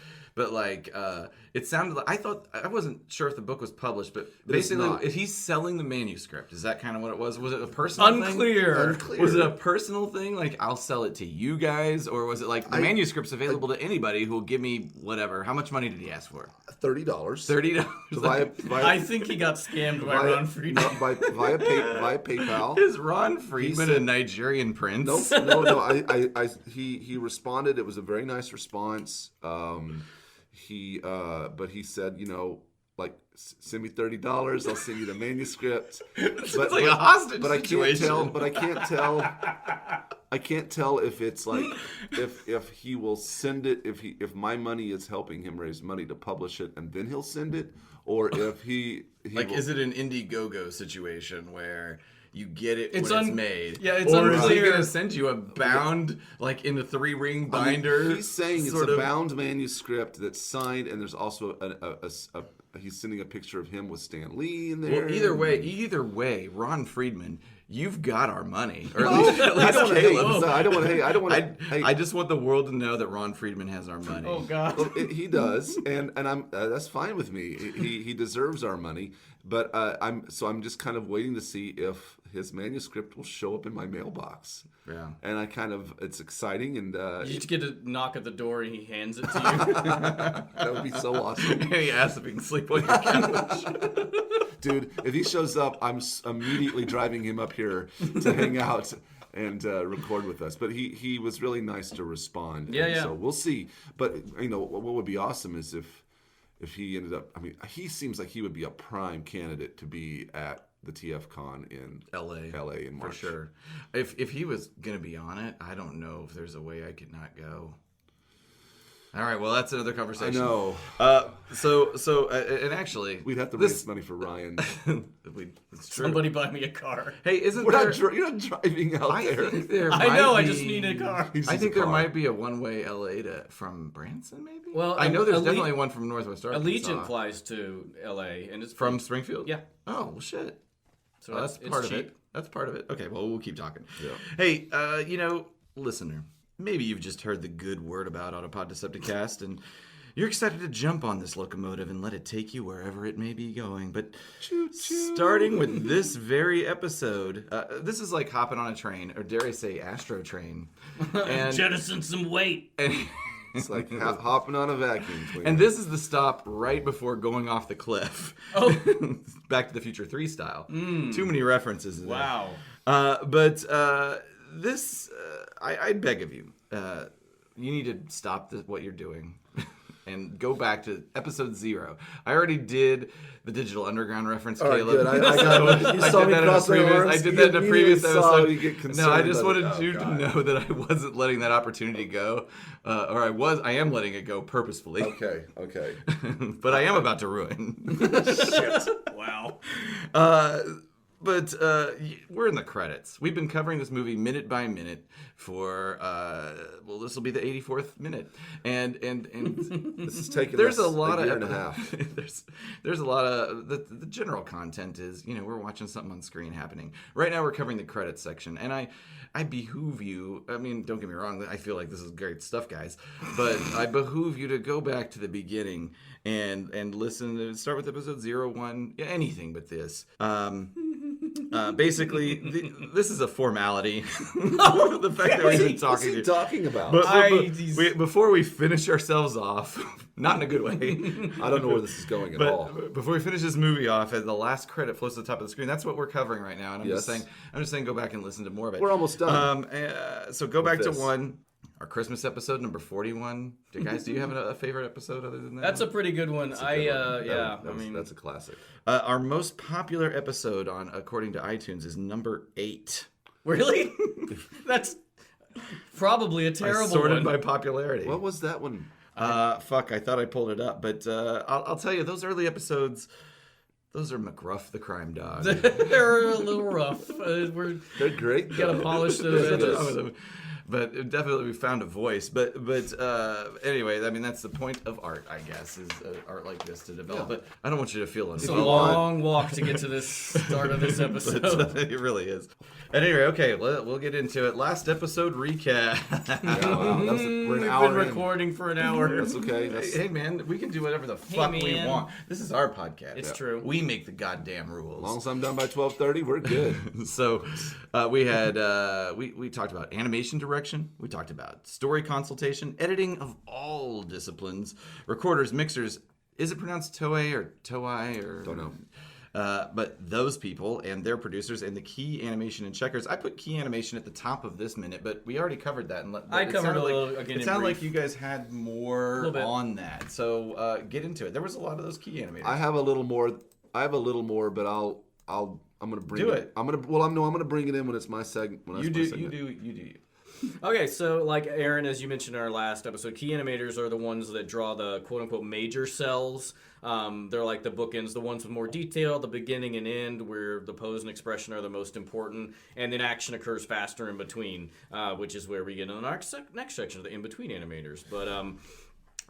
it sounded like I wasn't sure if the book was published, but basically not. he's selling the manuscript. Is that kind of what it was? Was it a personal thing? Unclear. Was it a personal thing? Like, I'll sell it to you guys, or was it like the manuscript's available to anybody who will give me whatever? How much money did he ask for? $30. $30. Via I think he got scammed by Ron Friedman. via PayPal. Is Ron Friedman a Nigerian prince? No. He responded. It was a very nice response. But he said, send me $30. I'll send you the manuscript. It's like a hostage but situation. I can't tell if it's like if he will send it if my money is helping him raise money to publish it and then he'll send it, or if he Like, will, is it an Indiegogo situation where you get it It's when it's made. Yeah, it's or is he unclear. going to send you a bound, like in the 3-ring binder? He's saying it's sort a of- bound manuscript that's signed, and there's also he's sending a picture of him with Stan Lee in there. Well, either way, Ron Friedman, you've got our money, or at least, I don't want to Caleb's. hate. I don't want to hate. I don't want to. I just want the world to know that Ron Friedman has our money. Oh God. Well, he does, and I'm that's fine with me. He deserves our money, but I'm just kind of waiting to see if his manuscript will show up in my mailbox. Yeah. And it's exciting, and You just get to knock at the door and he hands it to you. that would be so awesome, And he asks if he can sleep on your couch. dude. If he shows up, I'm immediately driving him up here to hang out and record with us. But he was really nice to respond. Yeah, and yeah. So we'll see. But what would be awesome is if he ended up. I mean, he seems like he would be a prime candidate to be at the TFCon in LA in March. For sure. If he was going to be on it, I don't know if there's a way I could not go. All right, well, that's another I conversation. know. And actually... We'd have to raise money for Ryan. It's true. Somebody buy me a car. Hey, isn't We're there... not. You're not driving out I there. think there I might know. be- I just need a car. He just I needs think a there car. might be a one-way LA from Branson, maybe? Well, I know there's Allegiant- definitely one from Northwest Arkansas. Allegiant flies to L.A. and it's From Springfield? Yeah. Oh, well, shit. So Well, that's it's part of cheap. it. That's part of it. Okay, well, we'll keep talking. Yeah. Hey, listener, maybe you've just heard the good word about Autopod Decepticast, and you're excited to jump on this locomotive and let it take you wherever it may be going. But starting with this very episode, this is like hopping on a train, or dare I say, Astro Train. And, Jettison some weight. It's like hopping on a vacuum cleaner. and this is the stop right before going off the cliff. Oh. Back to the Future 3 style. Too many references in there. Wow. This, I beg of you, you need to stop what you're doing and go back to episode 0. I already did the Digital Underground reference, All right, Caleb. good. I got it. You saw me cross my arms. I did You that in a previous immediately saw episode. you get No, I concerned just about it. wanted you to know that I wasn't letting that opportunity go, or I am letting it go purposefully. Okay. But I am about to ruin. Wow. But we're in the credits. We've been covering this movie minute by minute for this will be the 84th minute, and This is taking there's us a lot year of and a half. there's a lot of the general content is we're watching something on screen happening right now. We're covering the credits section, and I behoove you. I mean, don't get me wrong. I feel like this is great stuff, guys, but I behoove you to go back to the beginning and listen. Start with episode 01. Yeah, anything but this. Basically, this is a formality. The fact that we've been What's talking he to talking about? before we finish ourselves off, not in a good way. I don't know where this is going at all. But before we finish this movie off, as the last credit floats to the top of the screen, that's what we're covering right now. And I'm just saying, go back and listen to more of it. We're almost done. So go back to this. 1. Our Christmas episode, number 41. Do you have a favorite episode other than that? That's a pretty good one. That's a classic. Our most popular episode according to iTunes is number 8. Really? That's probably a terrible Sorted one. by popularity. What was that one? I thought I pulled it up, but I'll tell you, those early episodes, those are McGruff the crime dog. They're a little rough. They're great. Gotta polish those edges. But definitely we found a voice. But anyway, I mean, that's the point of art, I guess, is art like this to develop. Yeah. But I don't want you to feel It's a unwell. long walk to get to this start of this episode. It really is. At any rate, okay, we'll get into it. Last episode recap. We're an We've hour been in. recording for an hour. That's okay. Hey man, we can do whatever the fuck we man. want. This is our podcast. It's true. We make the goddamn rules. As long as I'm done by 12:30, we're good. So we had we talked about animation direction, we talked about story consultation, editing of all disciplines, recorders, mixers. Is it pronounced Toei or Toei or Don't know. But those people and their producers and the key animation and checkers. I put key animation at the top of this minute, but we already covered that. And I covered a little again. It in sounded brief. like you guys had more Little bit. on that. So get into it. There was a lot of those key animators. I have a little more, but I'm gonna bring Do it. it. I'm gonna bring it in when it's my segment. You do. Okay, so like Aaron, as you mentioned in our last episode, key animators are the ones that draw the quote-unquote major cells. They're like the bookends, the ones with more detail, the beginning and end, where the pose and expression are the most important, and then action occurs faster in between, which is where we get in the next section of the in-between animators. But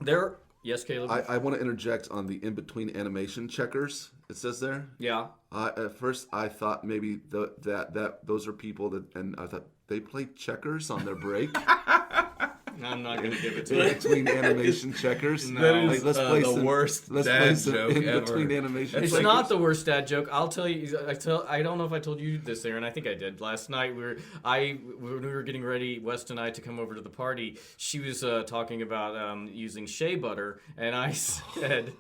there... Yes, Caleb? I want to interject on the in-between animation checkers, it says there. Yeah. At first, I thought maybe that those are people that, and I thought they play checkers on their break. I'm not going to give it to you. In-between animation checkers. No. That is let's play the worst dad joke in-between ever. animation It's checkers. not the worst dad joke. I'll tell you. I don't know if I told you this, Aaron. I think I did. Last night, when we were getting ready, West and I, to come over to the party, she was talking about using Shea butter, and I said,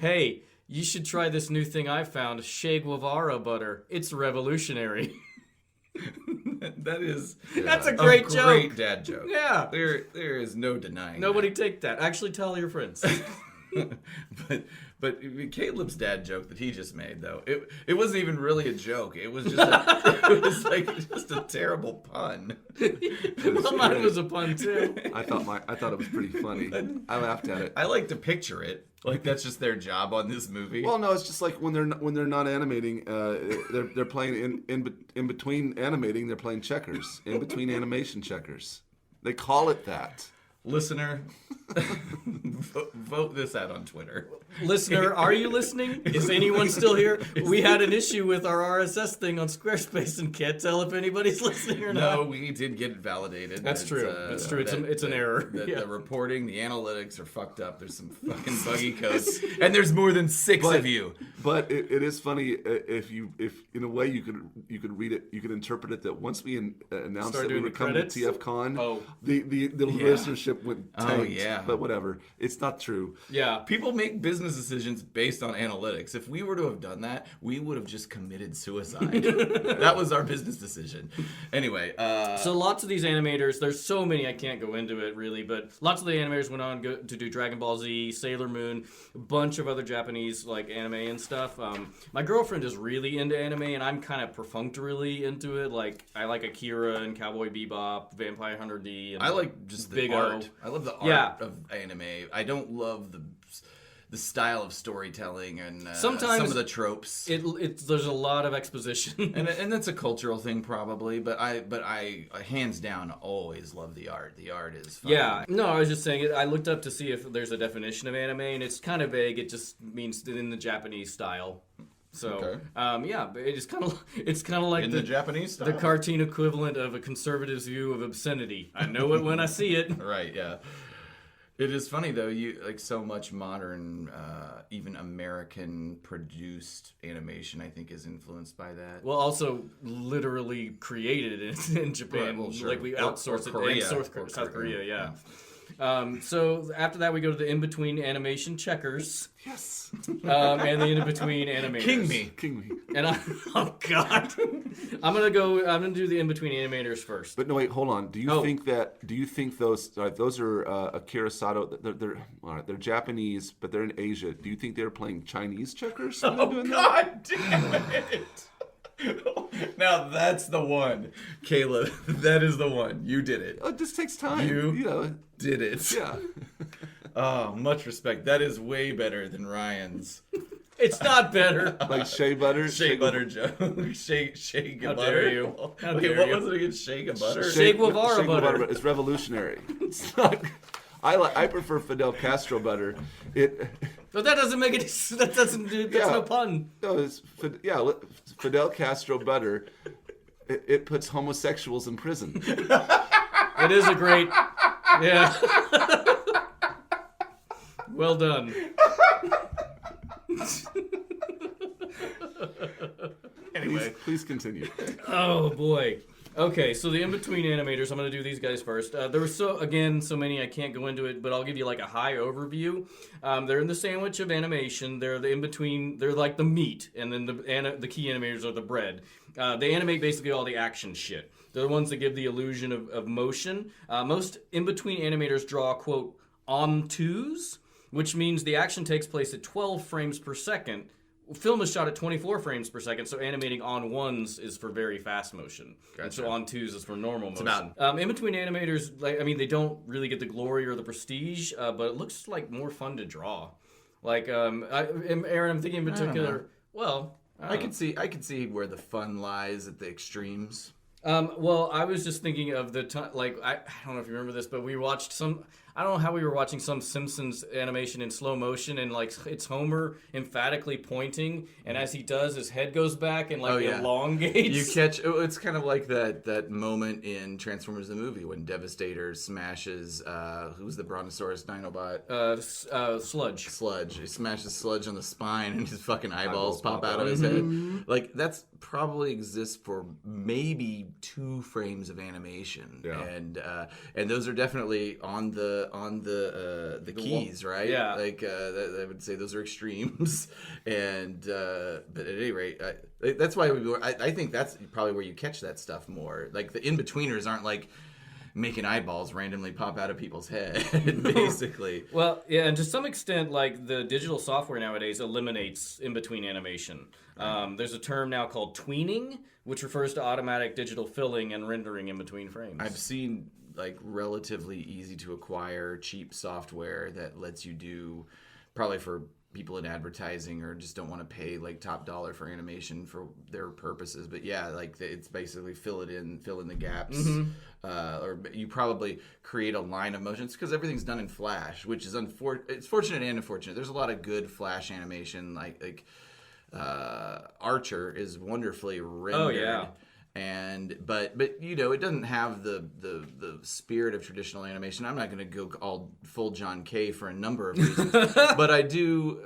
"Hey, you should try this new thing I found, Shea Guevara butter. It's revolutionary." That's a great joke. Great dad joke. Yeah. There is no denying. Nobody take that. Actually, tell your friends. But Caleb's dad joke that he just made, though, it wasn't even really a joke. It was just a terrible pun. Well, mine was a pun too. I thought it was pretty funny. I laughed at it. I like to picture it like that's just their job on this movie. Well, no, it's just like when they're not animating, they're playing in between animating. They're playing checkers, in between animation checkers. They call it that. Listener, vote this out on Twitter. Listener, are you listening? Is anyone still here? We had an issue with our RSS thing on Squarespace and can't tell if anybody's listening or not. No, we did get it validated. That's true. That's true. It's an error. The reporting, the analytics are fucked up. There's some fucking buggy codes, and there's more than six of you. But it is funny if in a way you could read it, you could interpret it that once we announced that we were coming to TFCon, the listenership went tanked. Oh, yeah. But whatever, it's not true. Yeah. People make business decisions based on analytics. If we were to have done that, we would have just committed suicide. That was our business decision. Anyway. So lots of these animators, there's so many I can't go into it really, but lots of the animators went on to do Dragon Ball Z, Sailor Moon, a bunch of other Japanese like anime and stuff. My girlfriend is really into anime, and I'm kind of perfunctorily into it. Like I like Akira and Cowboy Bebop, Vampire Hunter D. And I like just the Big art. O. I love the art of anime. I don't love the style of storytelling and sometimes some of the tropes. There's a lot of exposition, and that's a cultural thing probably. But I hands down always love the art. The art is fun. Yeah. No, I was just saying, I looked up to see if there's a definition of anime, and it's kind of vague. It just means in the Japanese style. So, yeah, but it's kind of like in the Japanese style. the cartoon equivalent of a conservative's view of obscenity. I know it when I see it. Right, yeah. It is funny though. You like so much modern, even American produced animation. I think is influenced by that. Well, also literally created in Japan. Right, well, sure. Like we outsourced it Korea. in South Korea. Yeah. So after that, we go to the in-between animation checkers. Yes. And the in-between animators. King me. And oh god, I'm gonna do the in-between animators first. But no, wait, hold on. Do you think those are Akira Sato? They're Japanese, but they're in Asia. Do you think they're playing Chinese checkers? Oh god damn it! Now that's the one, Caleb. That is the one. You did it. It just takes time. You did it. Yeah. Oh, much respect. That is way better than Ryan's. It's not better. Like shea butter. Shea butter joke. Shea How butter. dare you? How Okay, dare what you? was it again? Shea butter. Shea Guevara butter. It's revolutionary. It's not. I prefer Fidel Castro butter. But that doesn't make it. That doesn't. That's no pun. No, it's Fidel Castro butter. It puts homosexuals in prison. It is a great. Yeah. Well done. Anyway, please continue. Oh boy. Okay, so the in-between animators, I'm going to do these guys first. There were so many I can't go into it, but I'll give you like a high overview. They're in the sandwich of animation. They're the in-between. They're like the meat, and then the key animators are the bread. They animate basically all the action shit. They're the ones that give the illusion of motion. Most in-between animators draw, quote, on twos, which means the action takes place at 12 frames per second, film is shot at 24 frames per second, so animating on ones is for very fast motion, and so on twos is for normal motion. In between animators, they don't really get the glory or the prestige, but it looks like more fun to draw. Aaron, I'm thinking in particular. Well, I could see where the fun lies at the extremes. Well, I was just thinking of the time, I don't know if you remember this, but we watched I don't know how we were watching some Simpsons animation in slow motion, and it's Homer emphatically pointing, and as he does, his head goes back and elongates. You catch it's kind of like that moment in Transformers the movie when Devastator smashes who's the Brontosaurus Dinobot? Sludge. He smashes Sludge on the spine, and his fucking eyeballs pop out of his head. That's probably exists for maybe 2 frames of animation, and those are definitely on the keys, right? Yeah. I would say those are extremes, and but at any rate, that's why I think that's probably where you catch that stuff more. Like the in-betweeners aren't making eyeballs randomly pop out of people's head, basically. Well, yeah, and to some extent, the digital software nowadays eliminates in-between animation. There's a term now called tweening, which refers to automatic digital filling and rendering in between frames. I've seen relatively easy to acquire cheap software that lets you do, probably for people in advertising or just don't want to pay top dollar for animation for their purposes, but it's basically fill in the gaps, or you probably create a line of motions because everything's done in Flash, which is it's fortunate and unfortunate. There's a lot of good Flash animation, Archer is wonderfully rendered. Oh yeah. But it doesn't have the spirit of traditional animation. I'm not going to go all full John Kay for a number of reasons, but I do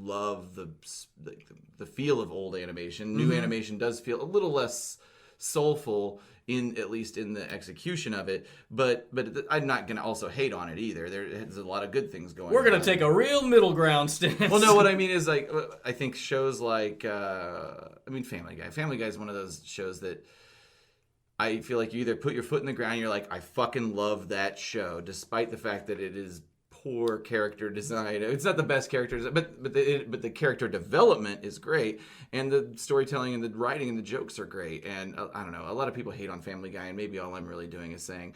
love the feel of old animation. New animation does feel a little less soulful, at least in the execution of it, but I'm not going to also hate on it either. There's a lot of good things going on. We're going to take a real middle ground stance. Well, no, what I mean is I think shows Family Guy. Family Guy is one of those shows that I feel like you either put your foot in the ground and you're like, I fucking love that show, despite the fact that it is poor character design. It's not the best character design, but the character development is great, and the storytelling and the writing and the jokes are great. And I don't know, a lot of people hate on Family Guy, and maybe all I'm really doing is saying,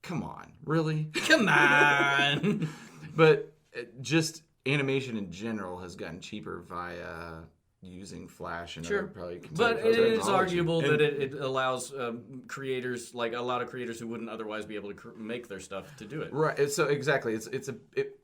come on, really? Come on. But just animation in general has gotten cheaper via using Flash and other probably. But it is arguable that it allows creators, a lot of creators who wouldn't otherwise be able to make their stuff to do it. Right. So exactly,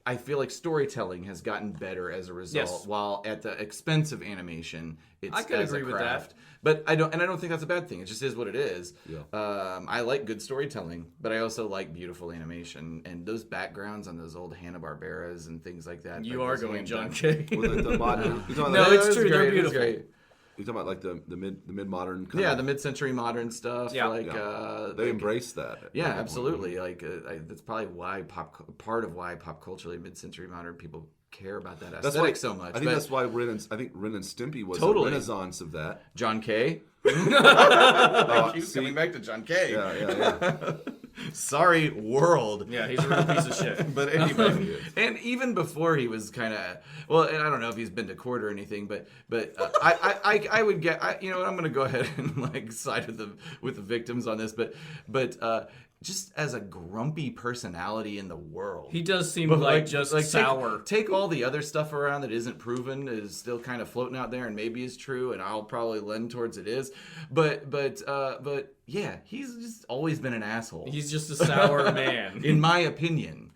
I feel like storytelling has gotten better as a result, while at the expense of animation, I could agree with that. But I don't think that's a bad thing. It just is what it is. Yeah. I like good storytelling, but I also like beautiful animation, and those backgrounds on those old Hanna-Barberas and things like that. You are going John Kay. The modern. No, it's true. They're beautiful. Great. You're talking about the mid-modern. The mid-century modern stuff. Yeah. They embrace that. Yeah, absolutely. That's probably part of why pop culturally mid-century modern people care about that aesthetic so much. I think that's why Ren and Stimpy was totally a renaissance of that. John Kay. Coming back to John Kay. Yeah. Sorry, world. Yeah, he's a real piece of shit. But anyway, and even before he was kind of and I don't know if he's been to court or anything, but I would get I'm going to go ahead and side with the victims on this, but just as a grumpy personality in the world. He does seem sour. Take all the other stuff around that isn't proven, is still kind of floating out there and maybe is true, and I'll probably lend towards it is. But yeah, he's just always been an asshole. He's just a sour man. In my opinion.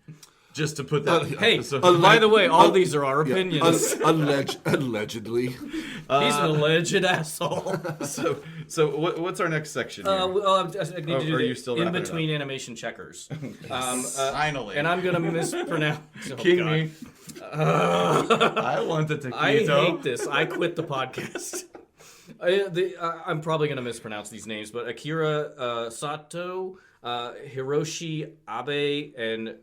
Just to put that... Hey, by the way, all these are our opinions. Allegedly. He's an alleged asshole. So what's our next section here? I need to do are you still in between animation checkers. Finally. And I'm going to mispronounce... King me. I want the taquito. I hate this. I quit the podcast. I'm probably going to mispronounce these names, but Akira Sato... Hiroshi Abe and...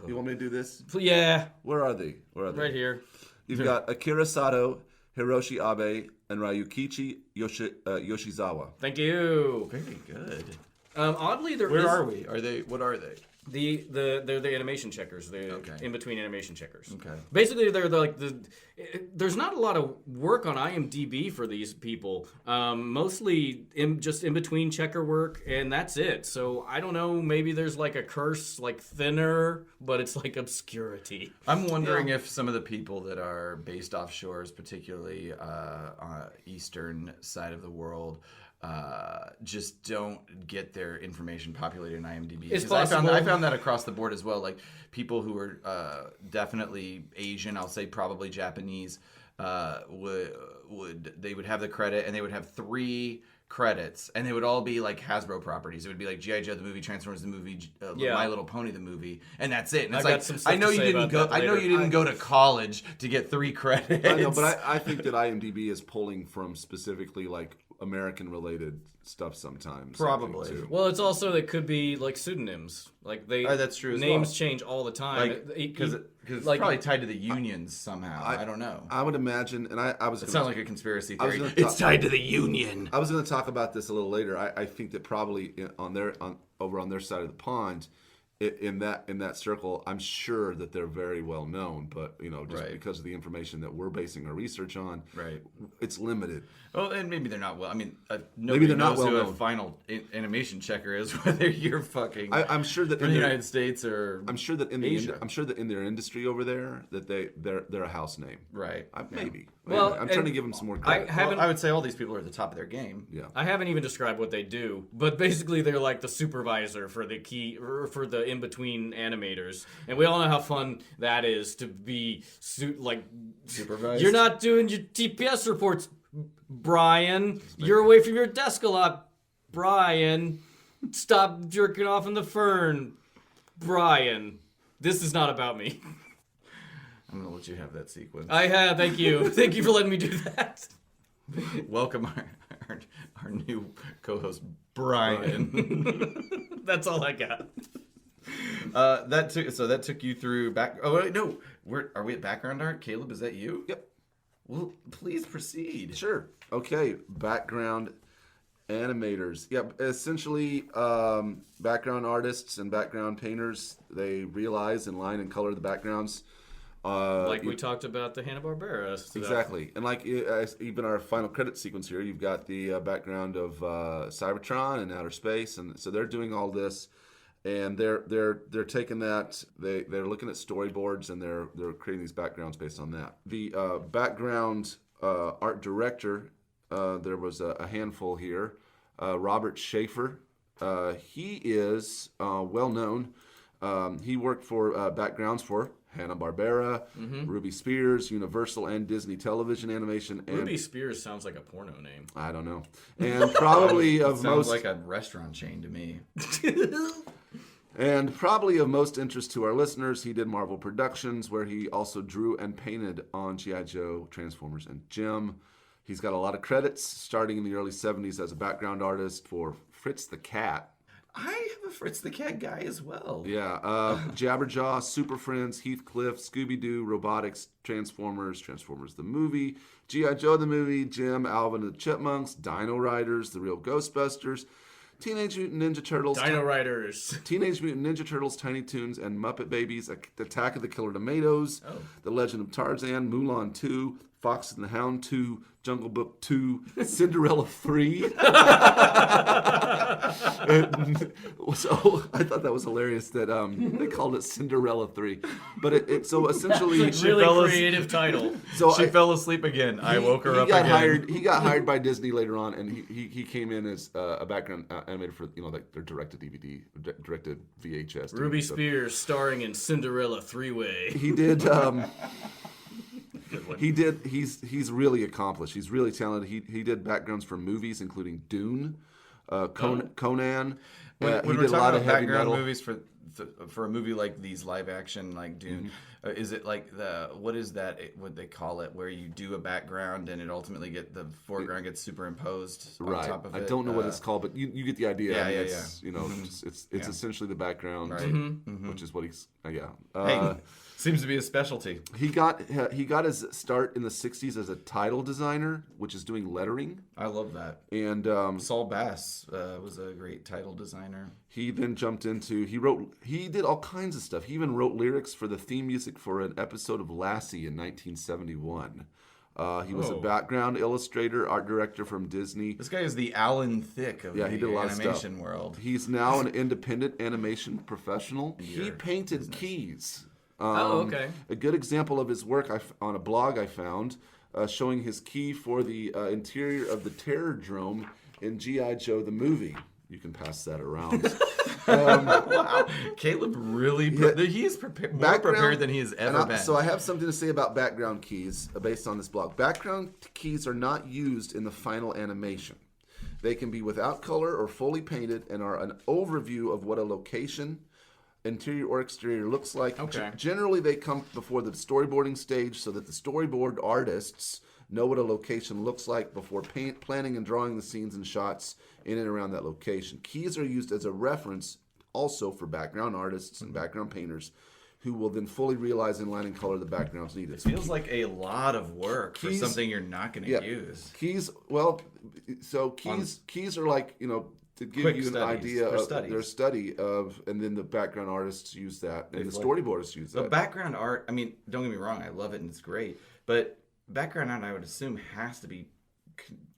You want me to do this? Yeah. Where are they? Right here. You've got Akira Sato, Hiroshi Abe, and Ryukichi Yoshizawa. Thank you. Very good. Oddly, there Where is are we? Are they? What are they? they're the animation checkers. The Okay. in between animation checkers. Okay. Basically, they're like there's not a lot of work on IMDb for these people. Mostly just in between checker work, and that's it. So I don't know. Maybe there's like a curse, like thinner, but it's like obscurity. I'm wondering if some of the people that are based offshores, particularly eastern side of the world, just don't get their information populated in IMDb. It's 'Cause possible. I found that across the board as well. Like people who are definitely Asian, I'll say probably Japanese, would have the credit and they would have 3 credits, and they would all be like Hasbro properties. It would be like G.I. Joe the movie, Transformers the movie, My Little Pony the movie, and that's it. And it's I've got like some stuff I know to you say didn't about go. that I know later. you didn't go to college to get 3 credits. I know, but I think that IMDb is pulling from specifically like American-related stuff sometimes. I think, Probably. too. Well, it's also it could be like pseudonyms. Like they That's true as names well. change all the time. Like because it's like- probably tied to the unions somehow. I don't know. I would imagine, and I was. It gonna- sounds like a conspiracy I was theory. gonna talk- It's tied to the union. I was going to talk about this a little later. I think that probably over on their side of the pond, in that circle, I'm sure that they're very well known. But just Right. because of the information that we're basing our research on, Right. it's limited. Well, and maybe they're not well. I mean, Maybe they're not knows who well a known. final animation checker is, whether you're fucking I'm sure that from the United States or I'm sure that in Asia. I'm sure that in their industry over there that they're a house name. Right. Maybe. Well, I'm trying and to give them some more I credit. haven't. I would say all these people are at the top of their game. Yeah. I haven't even described what they do, but basically they're like the supervisor for the for the in between animators, and we all know how fun that is to be Supervised? You're not doing your TPS reports, Brian. You're away from your desk a lot, Brian. Stop jerking off in the fern, Brian. This is not about me. I'm gonna let you have that sequence. Thank you. Thank you for letting me do that. Welcome our new co-host Brian. That's all I got. That took you through back. Oh wait, no, are we at background art? Caleb, is that you? Yep. Well, please proceed. Sure. Okay. Background animators. Yeah, essentially background artists and background painters. They realize and line and color the backgrounds. We talked about the Hanna-Barbera stuff. Exactly, and like even our final credit sequence here, you've got the background of Cybertron and outer space, and so they're doing all this, and they're taking that. They're looking at storyboards and they're creating these backgrounds based on that. The background art director, there was a handful here. Robert Schaefer, he is well known. He worked for backgrounds for Hanna-Barbera, Ruby Spears, Universal, and Disney Television Animation. And Ruby Spears sounds like a porno name. I don't know. And probably of Sounds most like a restaurant chain to me. and probably of most interest to our listeners, he did Marvel Productions, where he also drew and painted on G.I. Joe, Transformers, and Jem. He's got a lot of credits, starting in the early 70s as a background artist for Fritz the Cat. I have a Fritz the Cat guy as well. Yeah, Jabberjaw, Super Friends, Heathcliff, Scooby-Doo, Robotics, Transformers the movie, G.I. Joe the movie, Jim, Alvin and the Chipmunks, Dino Riders, The Real Ghostbusters, Teenage Mutant Ninja Turtles, Dino Riders. Teenage Mutant Ninja Turtles, Tiny Toons, and Muppet Babies, Attack of the Killer Tomatoes, The Legend of Tarzan, Mulan 2, Fox and the Hound 2, Jungle Book 2, Cinderella 3. So I thought that was hilarious that they called it Cinderella 3. But it so essentially... Really creative title. So She fell asleep again. I woke her up got again. He got hired by Disney later on, and he came in as a background animator for like their directed DVD, directed VHS. Ruby stuff. Spears starring in Cinderella 3-Way. He did. He's really accomplished. He's really talented. He did backgrounds for movies, including Dune, Conan. When he we're did a lot talking of about heavy background metal. movies for a movie like these live action like Dune, Is it like what is that? What they call it, where you do a background and it ultimately the foreground gets superimposed on top of it? I don't know what it's called, but you get the idea. Yeah, I mean, yeah, it's, yeah. You know, it's essentially the background, Right. which is what he's Hey, Uh, seems to be a specialty. he got his start in the '60s as a title designer, which is doing lettering, I love that. and Saul Bass was a great title designer. he then jumped into he did all kinds of stuff. He even wrote lyrics for the theme music for an episode of Lassie in 1971. He was a background illustrator, art director from Disney. This guy is the Alan Thicke of Yeah, the he did a lot of animation stuff. world. He's now an independent animation professional. He painted keys. Okay. A good example of his work on a blog I found showing his key for the interior of the Terrordrome in G.I. Joe the movie. You can pass that around. Wow, Caleb really he is more prepared than he has ever been. So I have something to say about background keys based on this blog. Background keys are not used in the final animation. They can be without color or fully painted and are an overview of what a location, interior or exterior, looks like. Okay. Generally, they come before the storyboarding stage so that the storyboard artists know what a location looks like before planning and drawing the scenes and shots in and around that location. Keys are used as a reference also for background artists and background painters who will then fully realize in line and color the backgrounds needed. Feels like a lot of work for something you're not going to use. Keys, keys are like, to give Quick you an studies. idea They're of studies. their study of, and then the background artists use that, and the storyboarders use The that. background art, I mean, don't get me wrong, I love it and it's great, but background art, I would assume, has to be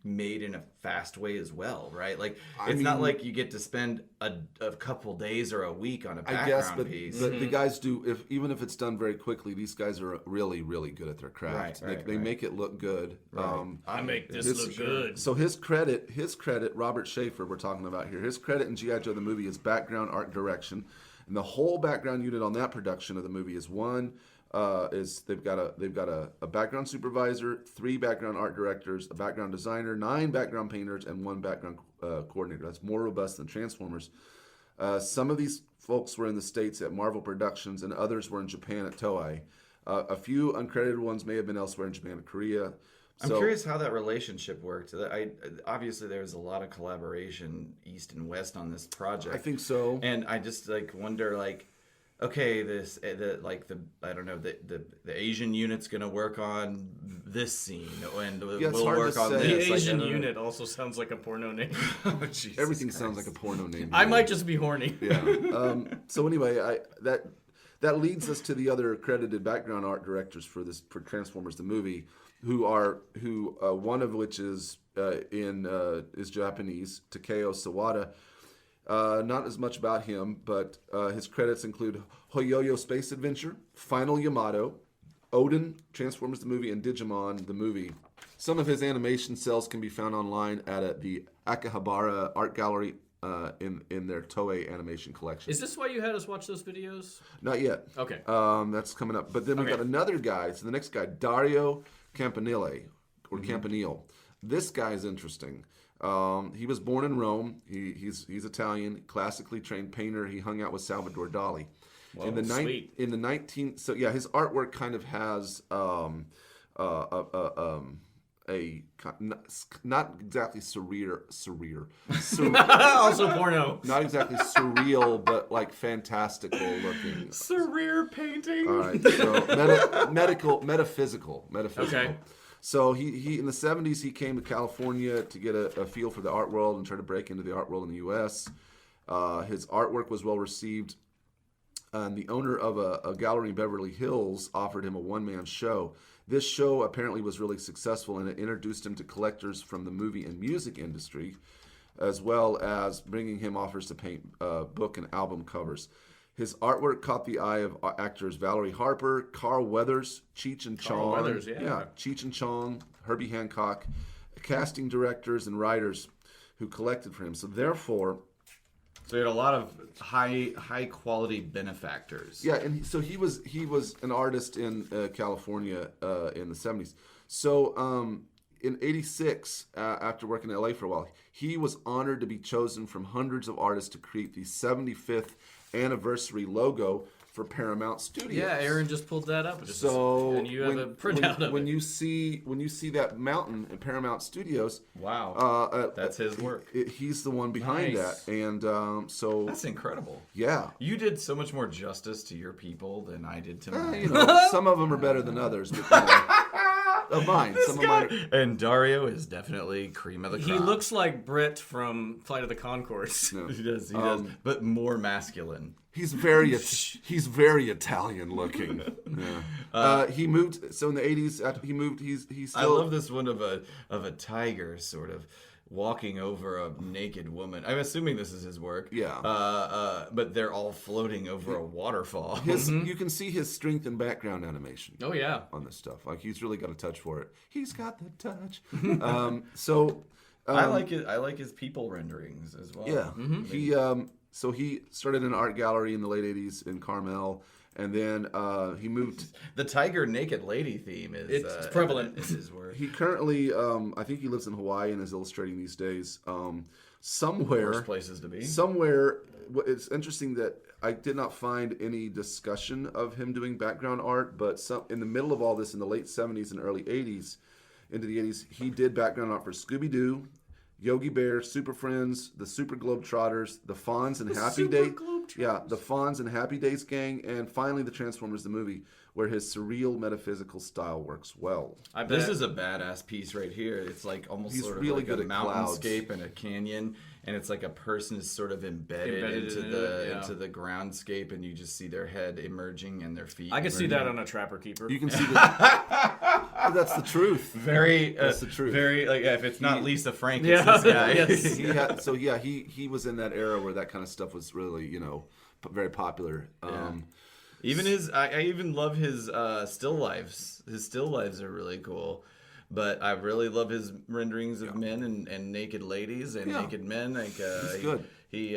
made in a fast way as well, right? Like, it's not like you get to spend a couple days or a week on a background I guess, but piece. the guys do. Even if it's done very quickly, these guys are really, really good at their craft. They make it look good. I make this look good. So his credit, Robert Schaefer, we're talking about here. His credit in G.I. Joe the movie is background art direction, and the whole background unit on that production of the movie is they've got a background supervisor, 3 background art directors, a background designer, 9 background painters, and 1 background coordinator. That's more robust than Transformers. Some of these folks were in the States at Marvel Productions, and others were in Japan at Toei. A few uncredited ones may have been elsewhere in Japan and Korea. I'm curious how that relationship worked. Obviously there was a lot of collaboration east and west on this project. I think so. And I just wonder okay, the Asian unit's gonna work on this scene, and we'll work on The this. Asian unit also sounds like a porno name. Oh, Jesus Everything Christ. sounds like a porno name. I might just be horny. Yeah. So anyway, that leads us to the other accredited background art directors for Transformers the movie, who one of which is Japanese, Takeo Sawada. Not as much about him, but his credits include Hoyoyo Space Adventure, Final Yamato, Odin, Transformers the movie, and Digimon the movie. Some of his animation cells can be found online at the Akihabara Art Gallery in their Toei animation collection. Is this why you had us watch those videos? Not yet. Okay. That's coming up. But then we got another guy. So the next guy, Dario Campanile, or Campanile. This guy is interesting. He was born in Rome. He's Italian, classically trained painter. He hung out with Salvador Dali. Whoa, Sweet. In the 19th, so yeah, his artwork kind of has not exactly surreal. Also porno. Not exactly surreal, but like fantastical looking. Surreal painting. All right, so metaphysical. Okay. So he in the 70s he came to California to get a feel for the art world and try to break into the art world in the U.S. His artwork was well received, and the owner of a gallery in Beverly Hills offered him a one-man show. This show apparently was really successful, and it introduced him to collectors from the movie and music industry, as well as bringing him offers to paint book and album covers. His artwork caught the eye of actors Valerie Harper, Carl Weathers, Cheech and Chong. Carl Weathers, yeah. Cheech and Chong, Herbie Hancock, casting directors and writers who collected for him. So therefore, so you had a lot of high quality benefactors. yeah, and so he was an artist in California in the 70s. So in '86, after working in LA for a while, he was honored to be chosen from hundreds of artists to create the 75th anniversary logo for Paramount Studios. Yeah, Aaron just pulled that up. And you have a printout of when it. you see that mountain in Paramount Studios, Wow. That's his work. He's the one behind Nice. that, and so That's incredible. yeah. You did so much more justice to your people than I did to mine. You know, some of them are better than others, but of mine. Some of mine. And Dario is definitely cream of the crop. He looks like Britt from Flight of the Conchords. No. He does, but more masculine. He's very Italian looking. Yeah. He moved. So in the 80s, he moved. He's I still. love this one of a tiger sort of walking over a naked woman. I'm assuming this is his work. Yeah. But they're all floating over a waterfall. You can see his strength in background animation. Oh, yeah. On this stuff, like he's really got a touch for it. He's got the touch. So I like his people renderings as well. yeah. He started an art gallery in the late 80s in Carmel, and then he moved. The tiger naked lady theme is It's prevalent. Is his work. He currently, I think he lives in Hawaii and is illustrating these days. Somewhere, Worst places to be. somewhere, it's interesting that I did not find any discussion of him doing background art, but in the middle of all this, in the late 70s and early 80s, into the 80s, he did background art for Scooby-Doo, Yogi Bear, Super Friends, the Super Globetrotters, the Fonz and Happy Days. Yeah, the Fonz and Happy Days gang, and finally the Transformers the movie, where his surreal metaphysical style works well. This is a badass piece right here. It's like almost He's sort of really like good a at clouds. mountainscape and a canyon, and it's like a person is sort of embedded into the groundscape, and you just see their head emerging and their feet. I could see emerging. that on a Trapper Keeper. You can see that. That's the truth. That's the truth. Very like if it's not Lisa Frank, it's this guy. Yes. He was in that era where that kind of stuff was really very popular. Even I even love his still lives. His still lives are really cool. But I really love his renderings of men and naked ladies and naked men. Like He's good. It's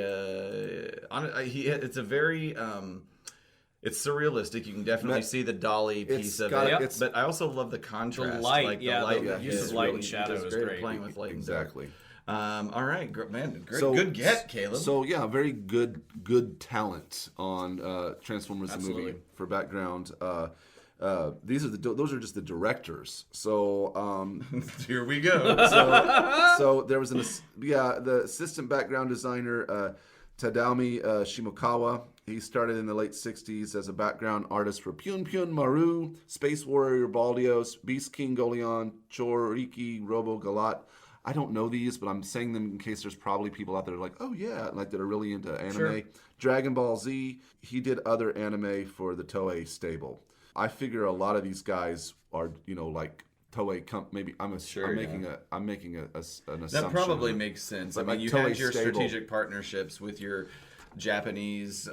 a very it's surrealistic. You can definitely see the dolly piece of it. But I also love the contrast. The light, like the use of light and shadow is great. Playing with light Exactly. and dark. All right, man, great, So- good get, Caleb. So yeah, very good talent on Transformers the movie Absolutely. for background. Those are just the directors. So Here we go. so there was the assistant background designer Tadaomi Shimokawa. He started in the late 60s as a background artist for Pyun Pyun Maru, Space Warrior Baldios, Beast King Golion, Choriki Robo Galat. I don't know these, but I'm saying them in case there's probably people out there like, oh yeah, like that are really into anime. Sure. Dragon Ball Z. He did other anime for the Toei stable. I figure a lot of these guys are, like Toei. Maybe I'm making an assumption. That probably makes sense. I But mean, like you Toei had your stable. strategic partnerships with your Japanese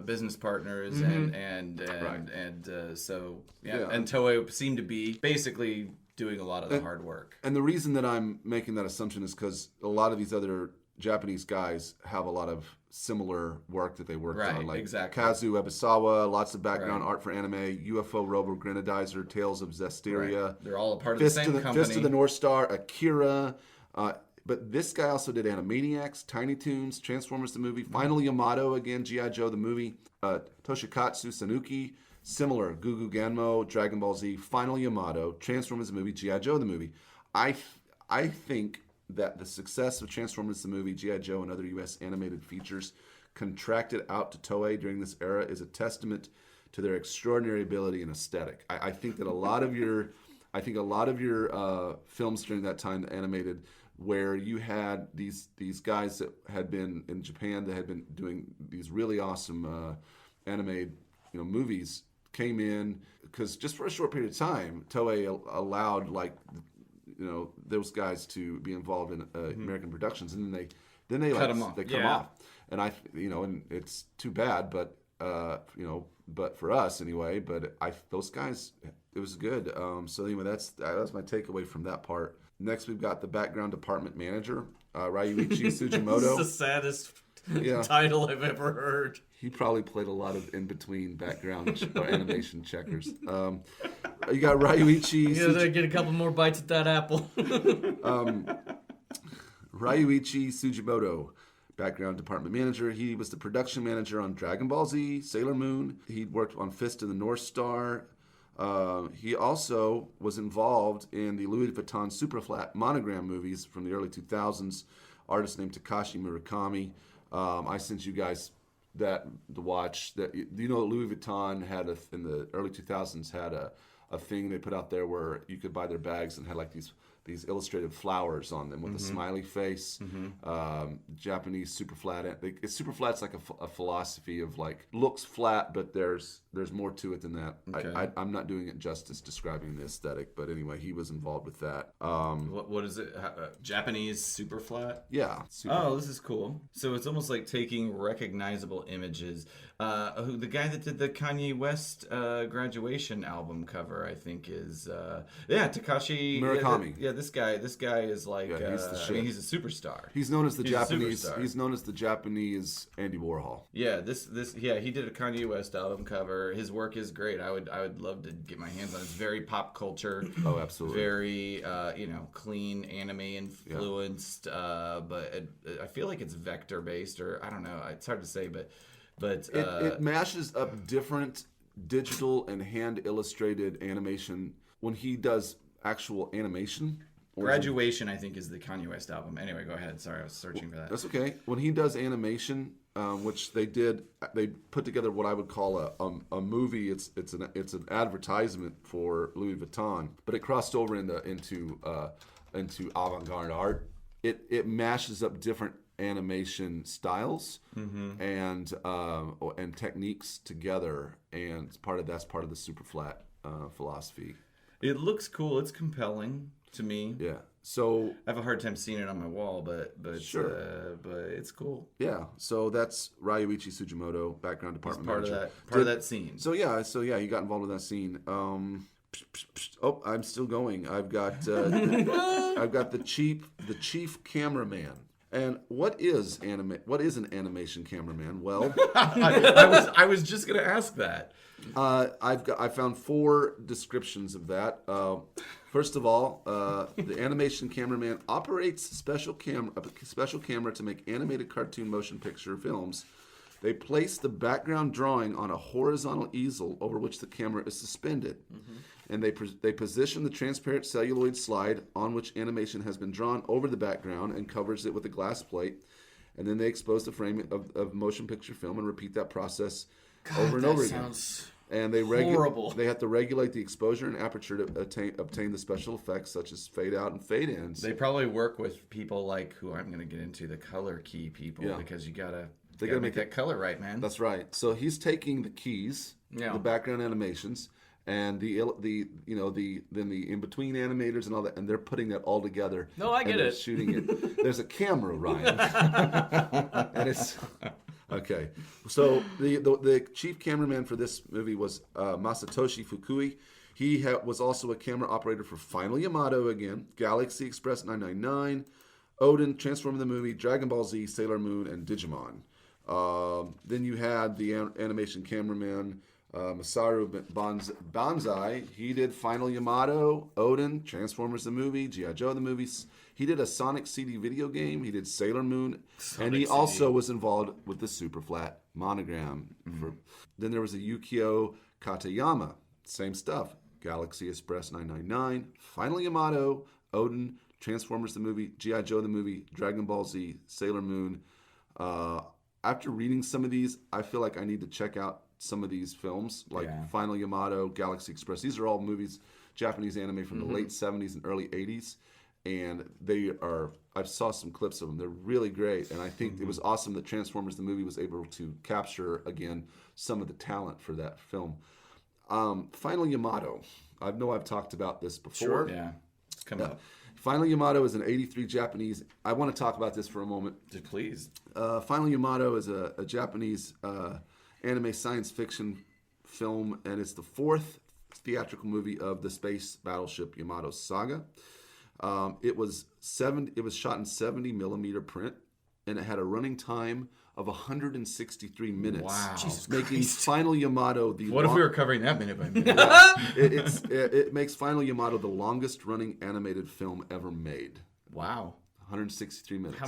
business partners, and so Yeah. and Toei seemed to be basically doing a lot of the hard work. And the reason that I'm making that assumption is because a lot of these other Japanese guys have a lot of similar work that they worked Right, on. Like exactly. Kazu Ebisawa, lots of background art for anime, UFO Robo Grenadizer, Tales of Zestiria. Right. They're all a part of the same company. Fist of the North Star, Akira. But this guy also did Animaniacs, Tiny Toons, Transformers the movie, Final Yamato again, G.I. Joe the movie, Toshikatsu Sanuki, similar, Gugu Ganmo, Dragon Ball Z, Final Yamato, Transformers the movie, G.I. Joe the movie. I think that the success of Transformers the movie, G.I. Joe, and other U.S. animated features contracted out to Toei during this era is a testament to their extraordinary ability and aesthetic. I think that a lot of your films during that time, animated, where you had these guys that had been in Japan that had been doing these really awesome animated movies, came in because just for a short period of time, Toei allowed those guys to be involved in American productions, and then they Cut 'em off. They cut 'em Yeah. off, and and it's too bad, but but for us anyway. But those guys, it was good. So anyway, that's my takeaway from that part. Next, we've got the background department manager, Ryuichi Sugimoto. This is the saddest title I've ever heard. He probably played a lot of in-between background or animation checkers. You got Ryuichi. You gotta get a couple more bites at that apple. Ryuichi Sugimoto background department manager. He was the production manager on Dragon Ball Z, Sailor Moon. He worked on Fist of the North Star. He also was involved in the Louis Vuitton Superflat monogram movies from the early 2000s. Artist named Takashi Murakami. I sent you guys that to watch. That Louis Vuitton had in the early 2000s had a thing they put out there where you could buy their bags and had like these illustrated flowers on them with a smiley face. Japanese super flat. Super flat's like a philosophy of like looks flat, but there's more to it than that. Okay. I'm not doing it justice describing the aesthetic, but anyway, he was involved with that. What is it? Japanese super flat? Yeah. Oh, this is cool. So it's almost like taking recognizable images. The guy that did the Kanye West graduation album cover, I think, is Takashi Murakami. This guy is like he's the shit. he's a superstar. He's known as the He's a Japanese. superstar. He's known as the Japanese Andy Warhol. Yeah, he did a Kanye West album cover. His work is great. I would love to get my hands on it. It's very pop culture. Oh, absolutely. Very clean anime influenced, but I feel like it's vector based, or I don't know. It's hard to say, but it mashes up different digital and hand illustrated animation when he does actual animation. Graduation, I think, is the Kanye West album. Anyway, go ahead. Sorry, I was searching for that. That's okay. When he does animation, which they put together what I would call a movie. It's an advertisement for Louis Vuitton, but it crossed over into avant-garde art. It mashes up different animation styles and techniques together, and that's part of the super flat philosophy. It looks cool. It's compelling to me. Yeah. So I have a hard time seeing it on my wall, but sure. But it's cool. Yeah. So that's Ryuichi Sugimoto, background department manager. Part of that scene. So yeah, he got involved with that scene. Oh, I'm still going. I've got the chief cameraman. And what is an animation cameraman? Well, I was just gonna ask that. I found 4 descriptions of that. First of all, the animation cameraman operates a special camera to make animated cartoon motion picture films. They place the background drawing on a horizontal easel over which the camera is suspended. And they position the transparent celluloid slide on which animation has been drawn over the background and covers it with a glass plate. And then they expose the frame of motion picture film and repeat that process over and over again. And horrible. They have to regulate the exposure and aperture to obtain the special effects such as fade out and fade ins. They probably work with people like who I'm going to get into, the color key people, because you gotta make that color right, man. That's right. So he's taking the keys, the background animations, and the in between animators and all that, and they're putting that all together. No, I get it. Shooting it. There's a camera, Ryan, and it's okay. So the chief cameraman for this movie was Masatoshi Fukui. He was also a camera operator for Final Yamato again, Galaxy Express 999, Odin, Transforming the Movie, Dragon Ball Z, Sailor Moon, and Digimon. Then you had the animation cameraman Masaru Banzai. He did Final Yamato, Odin, Transformers the movie, G.I. Joe the movies. He did a Sonic CD video game. He did Sailor Moon. And he also was involved with the Superflat monogram. Then there was a Yukio Katayama. Same stuff. Galaxy Express 999, Final Yamato, Odin, Transformers the movie, G.I. Joe the movie, Dragon Ball Z, Sailor Moon. After reading some of these, I feel like I need to check out some of these films, like Final Yamato, Galaxy Express. These are all movies, Japanese anime from the late 70s and early 80s. And I saw some clips of them. They're really great. And I think it was awesome that Transformers the movie was able to capture, again, some of the talent for that film. Final Yamato. I know I've talked about this before. Sure. Yeah. It's coming up. Final Yamato is an 83 Japanese. I want to talk about this for a moment. Please. Final Yamato is a Japanese anime science fiction film, and it's the 4th theatrical movie of the space battleship Yamato saga. It was shot in 70 millimeter print, and it had a running time of 163 minutes. Wow. Making Final Yamato the What if we were covering that minute by minute? It makes Final Yamato the longest running animated film ever made. Wow. 163 minutes.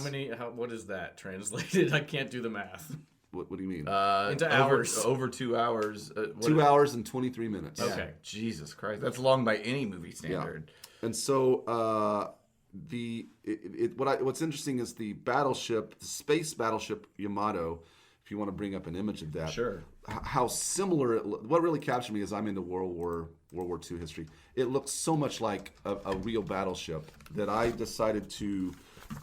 What is that translated? I can't do the math. What do you mean? Into hours. Over 2 hours. 2 hours and 23 minutes. Yeah. Okay. Jesus Christ. That's long by any movie standard. Yeah. And so what's interesting is the space battleship Yamato, if you want to bring up an image of that. Sure. How similar what really captured me is I'm into World War II history. It looks so much like a real battleship that I decided to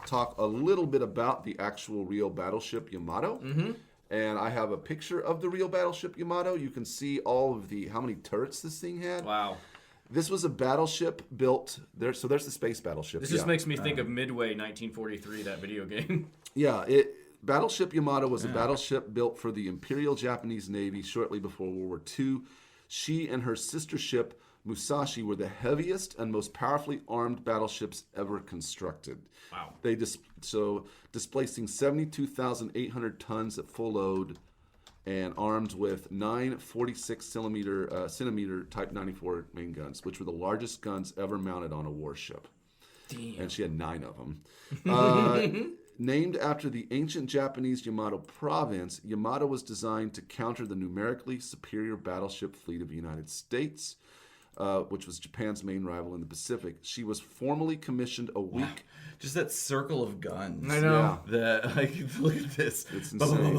talk a little bit about the actual real battleship Yamato. Mm-hmm. And I have a picture of the real battleship Yamato. You can see all of how many turrets this thing had. Wow. This was a battleship built there. So there's the space battleship. This just makes me think of Midway 1943, that video game. Yeah, Battleship Yamato was a battleship built for the Imperial Japanese Navy shortly before World War II. She and her sister ship Musashi were the heaviest and most powerfully armed battleships ever constructed. Wow. Displacing 72,800 tons at full load and armed with 9 46-centimeter Type 94 main guns, which were the largest guns ever mounted on a warship. Damn. And she had 9 of them. Named after the ancient Japanese Yamato province, Yamato was designed to counter the numerically superior battleship fleet of the United States, which was Japan's main rival in the Pacific. She was formally commissioned a week. Just that circle of guns. I know. Yeah. Look at this. It's insane.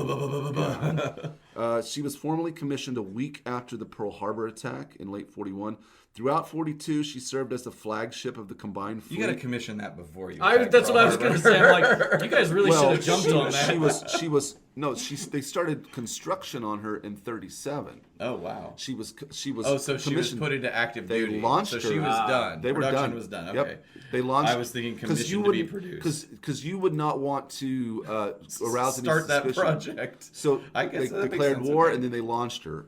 She was formally commissioned a week after the Pearl Harbor attack in late 41. Throughout 42, she served as the flagship of the combined fleet. You got to commission that before you. That's what I was going to say. I'm like, you guys really should have jumped on that. They started construction on her in 37. Oh wow. She was So she was commissioned. put into active duty. They launched her. So she was done. They were Production done. was done. Yep. Okay. They launched. I was thinking commissioned to be produced. Because you would not want to arouse any Start that suspicion. project. So I guess they that declared makes sense, war okay. and then they launched her.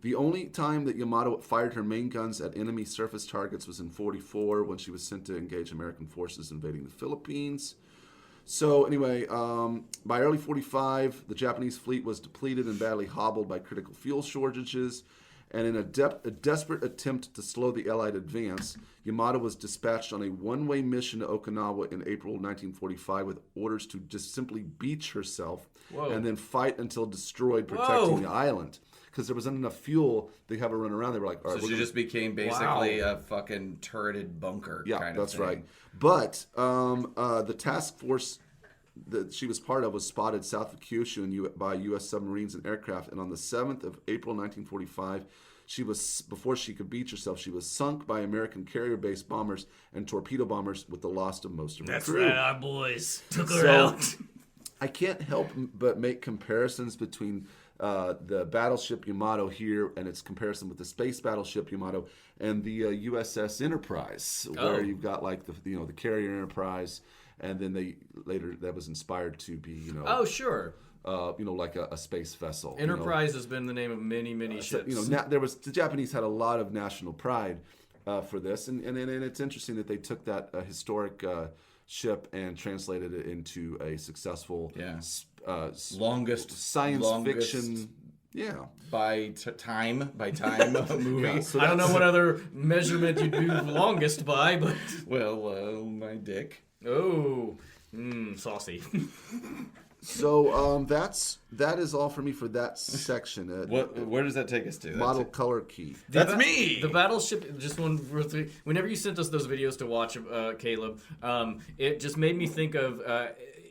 The only time that Yamato fired her main guns at enemy surface targets was in 44 when she was sent to engage American forces invading the Philippines. So anyway, by early 45, the Japanese fleet was depleted and badly hobbled by critical fuel shortages. And in a desperate attempt to slow the Allied advance, Yamato was dispatched on a one-way mission to Okinawa in April 1945 with orders to just simply beach herself and then fight until destroyed, protecting the island. Because there wasn't enough fuel, they have her run around. They were like, all right. So she just became basically a fucking turreted bunker kind of thing. Yeah, that's right. But the task force that she was part of was spotted south of Kyushu by U.S. submarines and aircraft. And on the 7th of April 1945, before she could beach herself, she was sunk by American carrier-based bombers and torpedo bombers with the loss of most of her crew. That's right, our boys took her out. I can't help but make comparisons between the battleship Yamato here and its comparison with the space battleship Yamato and the USS Enterprise, where you've got like the carrier Enterprise, and then that was inspired to be like a space vessel. Enterprise has been the name of many ships. The Japanese had a lot of national pride for this, and it's interesting that they took that historic ship and translated it into a successful longest science fiction by time movie. Yeah, so I don't know what other measurement you'd do longest by, but my dick. Oh, saucy. So that is all for me for that section. Where does that take us to? Model color key. That's me. The Battleship. Just one. Whenever you sent us those videos to watch, Caleb, it just made me think of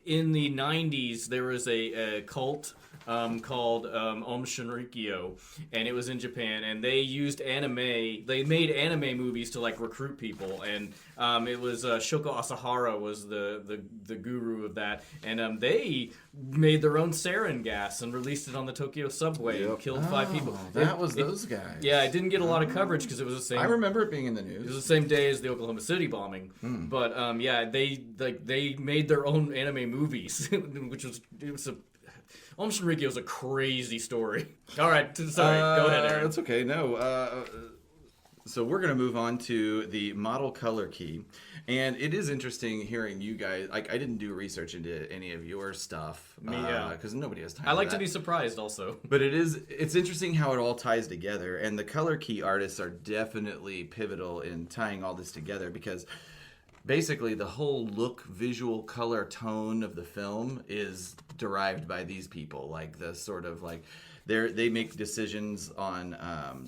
in the 90s there was a cult called Om Shinrikyo, and it was in Japan, and they used anime. They made anime movies to like recruit people, and it was Shoko Asahara was the guru of that, and they made their own sarin gas and released it on the Tokyo subway and killed 5 people. That was those guys. Yeah, it didn't get a lot of coverage because it was the same. I remember it being in the news. It was the same day as the Oklahoma City bombing, but they made their own anime movies, which was Om Shinrikyo is a crazy story. All right, sorry. Go ahead, Aaron. That's okay. No. So we're going to move on to the model color key. And it is interesting hearing you guys. Like, I didn't do research into any of your stuff. Because nobody has time I like for that. to be surprised also. But it's interesting how it all ties together. And the color key artists are definitely pivotal in tying all this together because basically the whole look, visual, color, tone of the film is derived by these people. Like the sort of like they make decisions on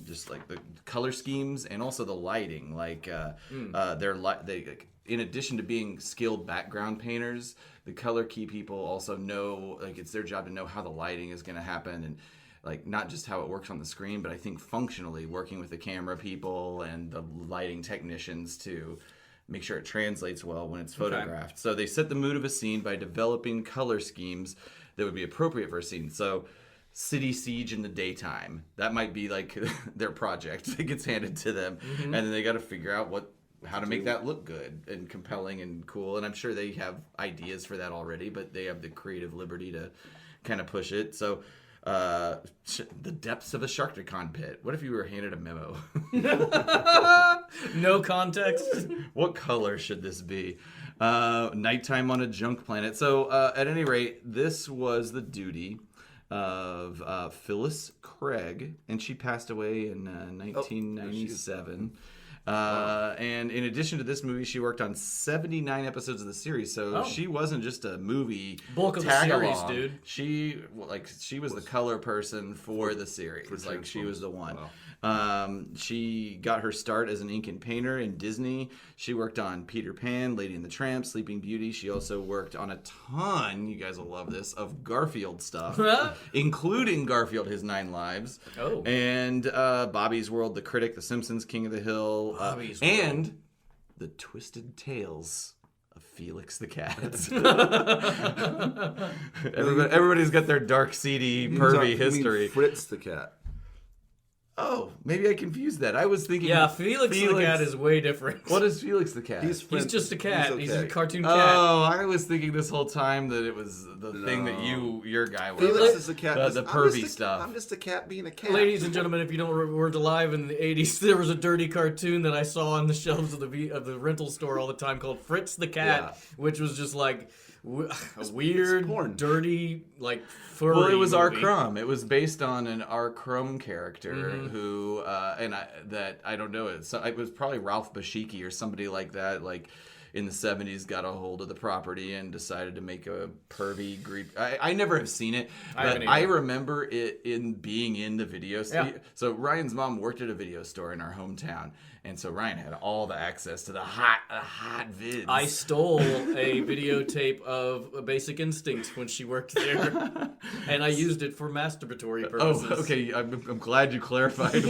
just like the color schemes and also the lighting. Like they in addition to being skilled background painters, the color key people also know, like, it's their job to know how the lighting is going to happen, and like not just how it works on the screen, but I think functionally working with the camera people and the lighting technicians to make sure it translates well when it's photographed. Okay. So they set the mood of a scene by developing color schemes that would be appropriate for a scene. So city siege in the daytime, that might be like their project that gets handed to them. And then they got to figure out how to make that look good and compelling and cool. And I'm sure they have ideas for that already, but they have the creative liberty to kind of push it. So the depths of a Sharktacon pit. What if you were handed a memo? No context. What color should this be? Nighttime on a junk planet. So at any rate, this was the duty of Phyllis Craig, and she passed away in 1997. And in addition to this movie, she worked on 79 episodes of the series. So she wasn't just a movie bulk of the series, dude. She was the color person for the series. Like she was the one. Wow. She got her start as an ink and painter in Disney. She worked on Peter Pan, Lady and the Tramp, Sleeping Beauty. She also worked on a ton, you guys will love this, of Garfield stuff, including Garfield, His 9 Lives, and Bobby's World, The Critic, The Simpsons, King of the Hill, and The Twisted Tales of Felix the Cat. Everybody's got their dark, seedy, pervy history. Fritz the Cat. Oh, maybe I confused that. I was thinking... Yeah, Felix the Cat is way different. What is Felix the Cat? He's just a cat. He's a cartoon cat. Oh, I was thinking this whole time that it was the thing that your guy was. Felix is a cat. The pervy stuff. I'm just a cat being a cat. Ladies and gentlemen, if you weren't alive in the 80s, there was a dirty cartoon that I saw on the shelves of the rental store all the time called Fritz the Cat, which was just like... a weird, dirty, like furry. Well, it was movie. R. Crumb. It was based on an R. Crumb character who, I don't know. It was probably Ralph Bashiki or somebody like that. Like in the 70s, got a hold of the property and decided to make a pervy Greek. I never have seen it, but I remember it being in the video store. Yeah. So Ryan's mom worked at a video store in our hometown. And so Ryan had all the access to the hot vids. I stole a videotape of Basic Instinct when she worked there, and I used it for masturbatory purposes. Oh, okay. I'm glad you clarified.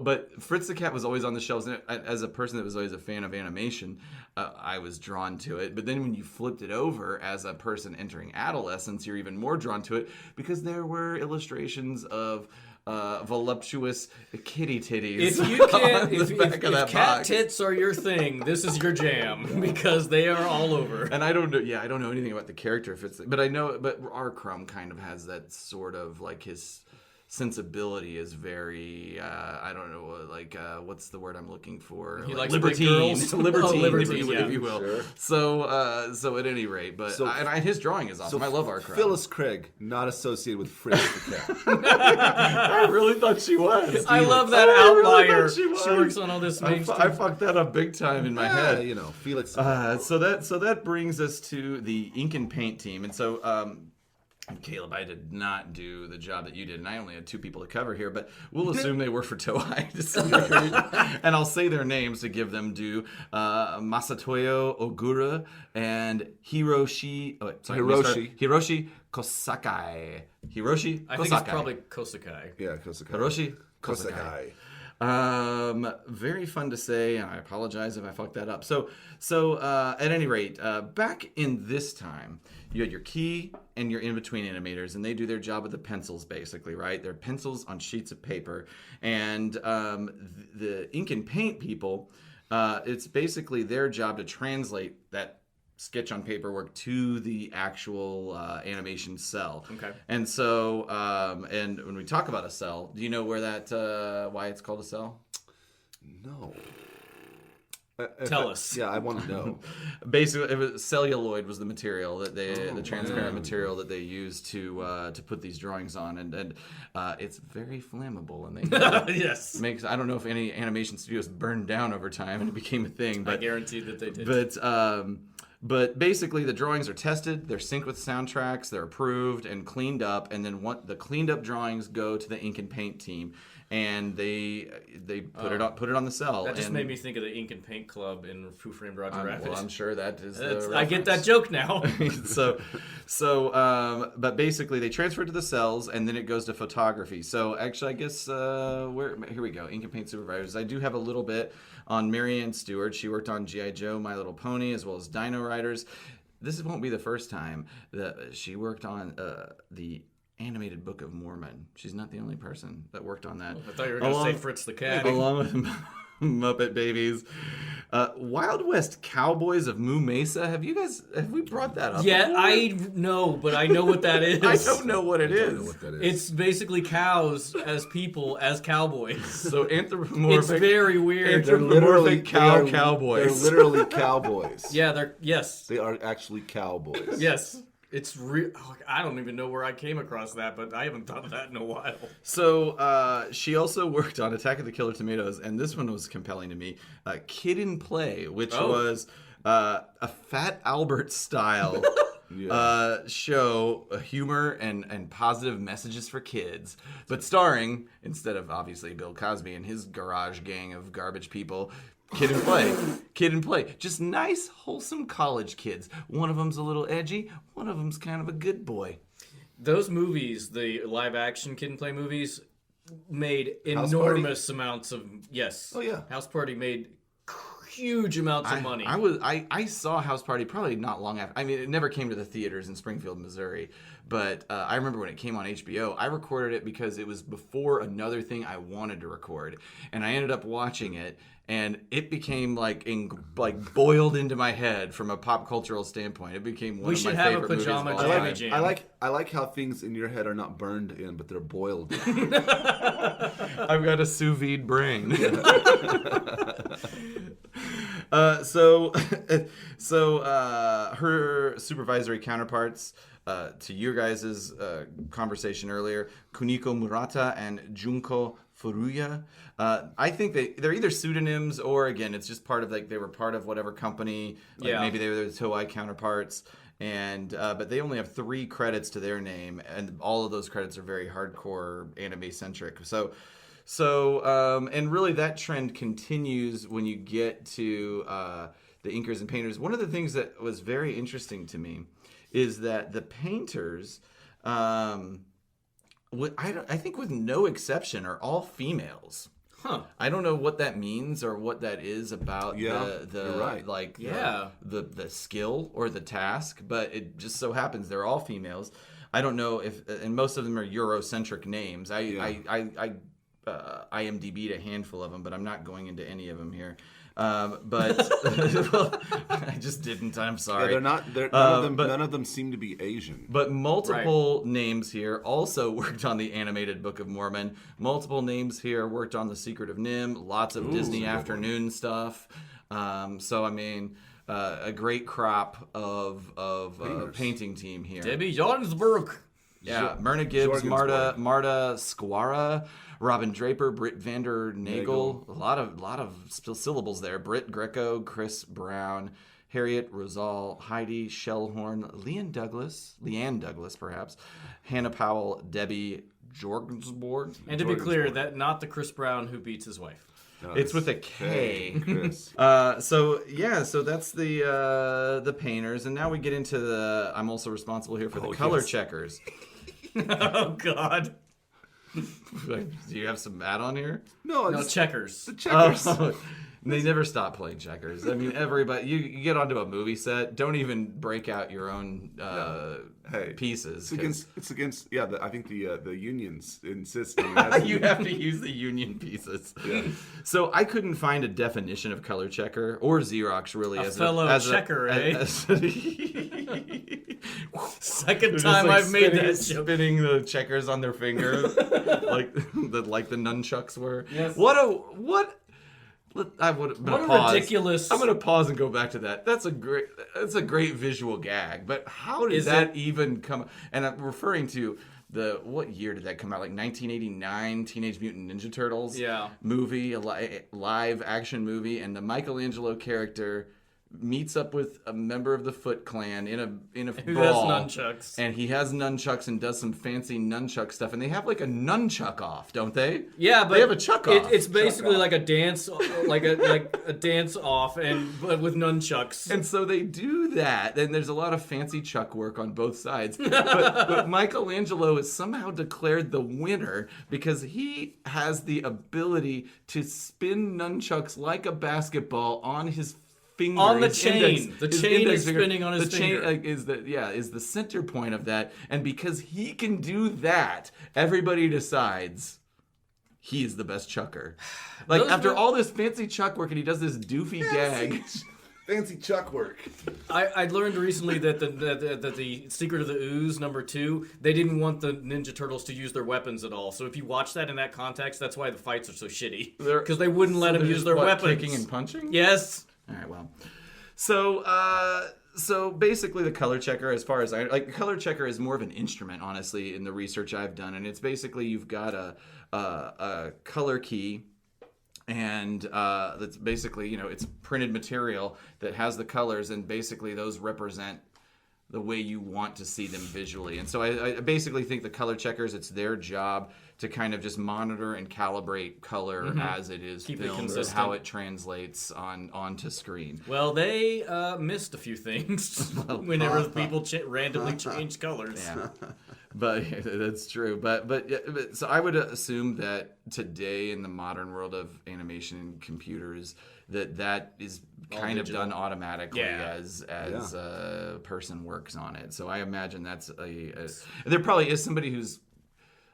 But Fritz the Cat was always on the shelves. And as a person that was always a fan of animation, I was drawn to it. But then when you flipped it over as a person entering adolescence, you're even more drawn to it because there were illustrations of voluptuous kitty titties. If cat tits are your thing, this is your jam because they are all over. And I don't know anything about the character but I know, but R. Crumb kind of has that sort of like his sensibility is very I don't know, like what's the word I'm looking for? He likes libertine, libertine, if you will. Sure. So at any rate, but his drawing is awesome. I love R. Crumb. Phyllis Craig, not associated with Fritz the Cat. I really thought she was. I love that outlier. She works on all this. I fucked that up big time in my head. You know, Felix. So that brings us to the ink and paint team, and so. Caleb, I did not do the job that you did, and I only had 2 people to cover here, but we'll assume they were for Toei. And I'll say their names to give them due. Masatoyo Ogura and Hiroshi Kosakai. I think it's probably Kosakai. Yeah, Kosakai. Hiroshi Kosakai. Very fun to say, and I apologize if I fucked that up. So at any rate, back in this time, you had your key and your in-between animators, and they do their job with the pencils, basically, right? They're pencils on sheets of paper. And the ink and paint people, it's basically their job to translate that sketch on paper work to the actual animation cell. Okay. And so, and when we talk about a cell, do you know where that, why it's called a cell? No. Tell us. Yeah, I want to know. Basically, it was celluloid was the material that the transparent material that they used to put these drawings on, and it's very flammable, and they Yes. I don't know if any animation studios burned down over time and it became a thing, but I guarantee that they did. But basically, the drawings are tested, they're synced with soundtracks, they're approved and cleaned up, and then the cleaned up drawings go to the ink and paint team, and they put it on the cell. That just made me think of the Ink and Paint Club in Who Framed Roger Rabbit. Well, I'm sure that is. I get that joke now. But basically, they transfer it to the cells, and then it goes to photography. So actually, I guess here we go. Ink and Paint supervisors. I do have a little bit on Marianne Stewart. She worked on G.I. Joe, My Little Pony, as well as Dino Riders. This won't be the first time that she worked on the animated Book of Mormon. She's not the only person that worked on that. I thought you were going to say Fritz the Cat. Along with Muppet Babies. Wild West Cowboys of Moo Mesa. Have we brought that up? Yeah, before? I know, but I know what that is. I don't know what it I don't know is. what that is. It's basically cows as people, as cowboys. So anthropomorphic. It's very weird. They're literally cowboys. They're literally cowboys. Yeah, yes. They are actually cowboys. Yes. It's real. I don't even know where I came across that, but I haven't done that in a while. So she also worked on Attack of the Killer Tomatoes, and this one was compelling to me. Kid in Play, which was a Fat Albert style show, humor and positive messages for kids, but starring, instead of obviously Bill Cosby and his garage gang of garbage people, Kid and Play. Kid and Play. Just nice, wholesome college kids. One of them's a little edgy. One of them's kind of a good boy. Those movies, the live-action Kid and Play movies, made House enormous amounts of... Yes. Oh, yeah. House Party made huge amounts of money. I saw House Party probably not long after. I mean, it never came to the theaters in Springfield, Missouri, but I remember when it came on HBO. I recorded it because it was before another thing I wanted to record, and I ended up watching it, and it became like boiled into my head from a pop cultural standpoint. It became one of my favorite movies of all time. I like how things in your head are not burned in, but they're boiled in. I've got a sous vide brain. So her supervisory counterparts to your guys' conversation earlier, Kuniko Murata and Junko Furuya. I think they're either pseudonyms or, again, it's just part of, like, they were part of whatever company. Like maybe they were the Toei counterparts. And but they only have 3 credits to their name, and all of those credits are very hardcore anime centric. So and really that trend continues when you get to the inkers and painters. One of the things that was very interesting to me is that the painters, I think with no exception, are all females. Huh. I don't know what that means or what that is about you're right. the skill or the task, but it just so happens they're all females. I don't know if, and most of them are Eurocentric names. I IMDb'd a handful of them, but I'm not going into any of them here. But well, I just didn't. I'm sorry. Yeah, they're not. None of them seem to be Asian. But multiple names here also worked on the animated Book of Mormon. Multiple names here worked on The Secret of Nim. Lots of Disney afternoon stuff. So I mean, a great crop of painting team here. Debbie Jonsberg. Yeah, Myrna Gibbs, Marta Squara, Robin Draper, Britt Vander Nagel. A lot of still syllables there. Britt Greco, Chris Brown, Harriet Rosal, Heidi Shellhorn, Leanne Douglas perhaps, Hannah Powell, Debbie Jorgensborg. And to be clear, that not the Chris Brown who beats his wife. No, it's with a K. Chris. So that's the painters, and now we get into the. I'm also responsible here for the color checkers. Oh God. Do you have some add on here? No, checkers. The checkers. They never stop playing checkers. I mean, everybody. You get onto a movie set. Don't even break out your own pieces. It's against. Yeah, I think the unions insist on that. You have to use the union pieces. Yeah. So I couldn't find a definition of color checker or Xerox really as a checker, eh? Second They're time I've made that joke. Spinning the checkers on their finger, like the nunchucks were. Yes. What I would. What a ridiculous- I'm gonna pause and go back to that. That's a great visual gag. But how did that even come? And I'm referring to what year did that come out? Like 1989, Teenage Mutant Ninja Turtles. Movie, a live action movie, and the Michelangelo character meets up with a member of the Foot Clan in a Who brawl, has nunchucks. and he has nunchucks and does some fancy nunchuck stuff, and they have like a nunchuck off, don't they? Yeah, but they have a chuck off. It's basically like a dance, like a dance off, but with nunchucks. And so they do that, and there's a lot of fancy chuck work on both sides. But Michelangelo is somehow declared the winner because he has the ability to spin nunchucks like a basketball on his finger. On the chain. The chain is spinning on his finger. The chain is the center point of that. And because he can do that, everybody decides he is the best chucker. Like, after all this fancy chuck work, and he does this doofy gag. Fancy chuck work. I learned recently that the Secret of the Ooze #2, they didn't want the Ninja Turtles to use their weapons at all. So if you watch that in that context, that's why the fights are so shitty. Because they wouldn't let them use their weapons. Kicking and punching? Yes. All right, well. So basically the color checker, as far as color checker is more of an instrument, honestly, in the research I've done. And it's basically you've got a color key, and that's basically, it's printed material that has the colors, and basically those represent the way you want to see them visually. And so I basically think the color checkers, it's their job to kind of just monitor and calibrate color as it is filmed, and how it translates onto screen. Well, they missed a few things whenever people randomly change colors. Yeah. But that's true. But so I would assume that today in the modern world of animation and computers, that is kind of done automatically as a person works on it. So I imagine that's there probably is somebody who's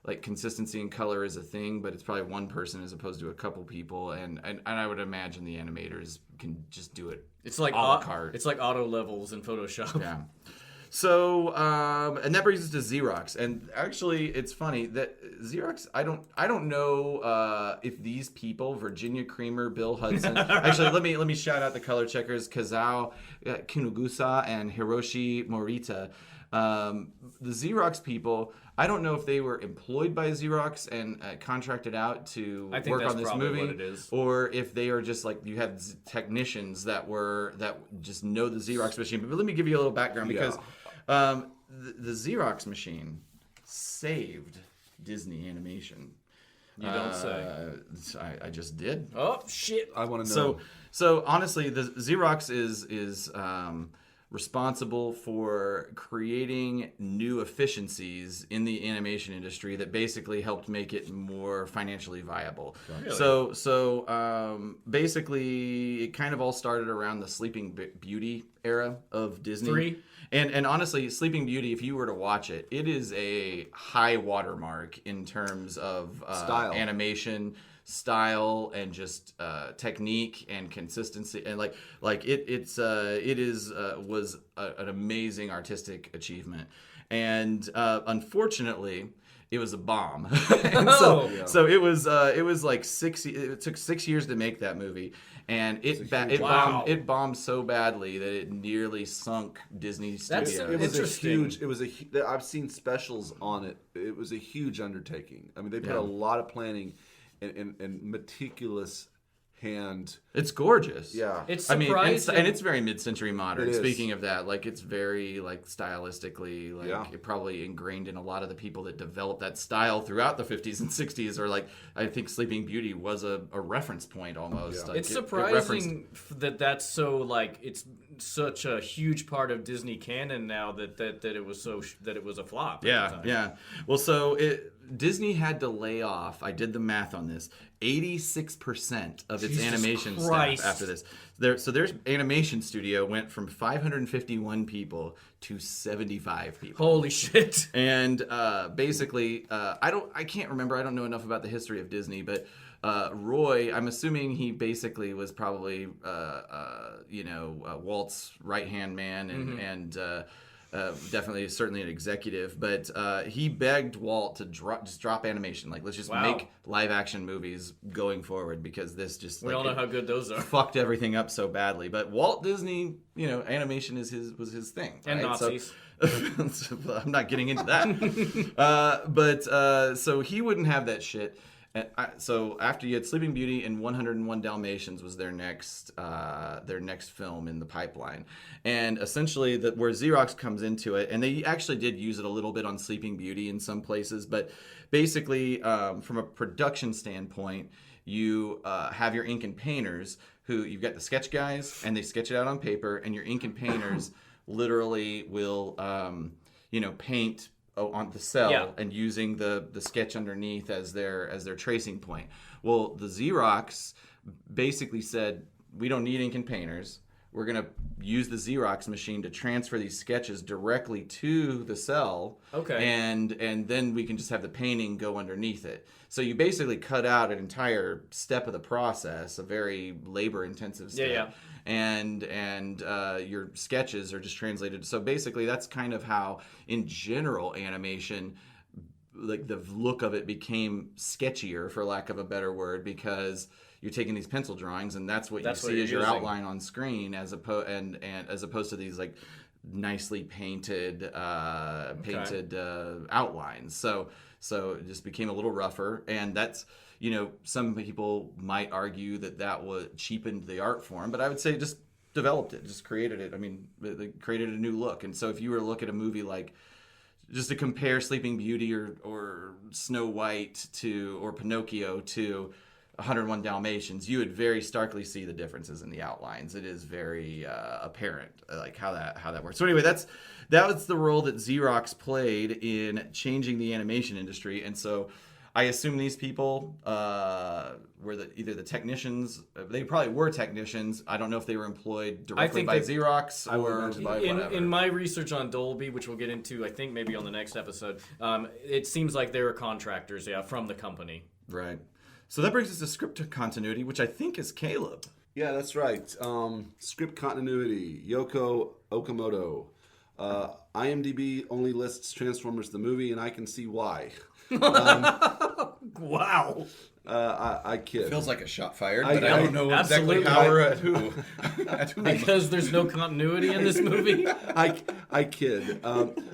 like consistency in color is a thing, but it's probably one person as opposed to a couple people, and I would imagine the animators can just do it. It's like a la carte. It's like auto levels in Photoshop. Yeah. So, and that brings us to Xerox, and actually, it's funny that Xerox. I don't know if these people, Virginia Creamer, Bill Hudson. Actually, let me shout out the color checkers, Kazao Kinugusa and Hiroshi Morita. The Xerox people. I don't know if they were employed by Xerox and contracted out to work on this movie, what it is. or if they are just like you had technicians that just know the Xerox machine. But let me give you a little background because the Xerox machine saved Disney animation. You don't say. I just did. Oh shit! I want to know. So honestly, the Xerox is responsible for creating new efficiencies in the animation industry that basically helped make it more financially viable. Really? So basically, it kind of all started around the Sleeping Beauty era of Disney. 3. And honestly, Sleeping Beauty, if you were to watch it, it is a high watermark in terms of animation, style, and just technique and consistency, and was an amazing artistic achievement. And unfortunately, it was a bomb. And so it was like it took 6 years to make that movie, and it bombed so badly that it nearly sunk Disney Studios. It was a huge. I've seen specials on it. It was a huge undertaking. I mean, they put a lot of planning and meticulous hand. It's gorgeous. Yeah. It's surprising. And it's very mid-century modern. It is. Speaking of that, it's very stylistically it probably ingrained in a lot of the people that developed that style throughout the 50s and 60s, or I think Sleeping Beauty was a reference point almost. Yeah. It's surprising that's so it's such a huge part of Disney canon now that it was that it was a flop. Yeah. Well, so Disney had to lay off. I did the math on this. 86% of its animation staff after this. Their animation studio went from 551 people to 75 people. Holy shit! And basically, I can't remember. I don't know enough about the history of Disney, but Roy, I'm assuming he basically was probably Walt's right hand man, and definitely, certainly an executive, but he begged Walt to drop animation. Like, let's just make live action movies going forward because this just we all know how good those are. Fucked everything up so badly. But Walt Disney, animation was his thing, and right? Nazis. So, I'm not getting into that. So he wouldn't have that shit. And so after you had Sleeping Beauty and 101 Dalmatians was their next film in the pipeline, and essentially where Xerox comes into it, and they actually did use it a little bit on Sleeping Beauty in some places, but basically from a production standpoint, you have your ink and painters who you've got the sketch guys and they sketch it out on paper, and your ink and painters literally will paint on the cell and using the sketch underneath as their tracing point. Well, the Xerox basically said, we don't need ink and painters. We're going to use the Xerox machine to transfer these sketches directly to the cell. Okay. And then we can just have the painting go underneath it. So you basically cut out an entire step of the process, a very labor-intensive step. Yeah. And your sketches are just translated. So basically that's kind of how, in general, animation, like the look of it became sketchier, for lack of a better word, because you're taking these pencil drawings and that's what you see as your outline on screen, as opposed to these like nicely painted outlines. So it just became a little rougher, and that's, some people might argue that would cheapened the art form, but I would say it just developed it, just created it. I mean, they created a new look. And so if you were to look at a movie like, just to compare Sleeping Beauty or Snow White or Pinocchio to 101 Dalmatians, you would very starkly see the differences in the outlines. It is very apparent, like how that works. So anyway, that was the role that Xerox played in changing the animation industry. And so I assume these people were either the technicians. They probably were technicians. I don't know if they were employed directly by Xerox or by whatever. In my research on Dolby, which we'll get into, I think maybe on the next episode, it seems like they were contractors, from the company. Right. So that brings us to script continuity, which I think is Caleb. Yeah, that's right. Script continuity, Yoko Okamoto. IMDb only lists Transformers the movie, and I can see why. Wow. I kid. Feels like a shot fired, but I don't know exactly how or at who. Because there's no continuity in this movie? I kid.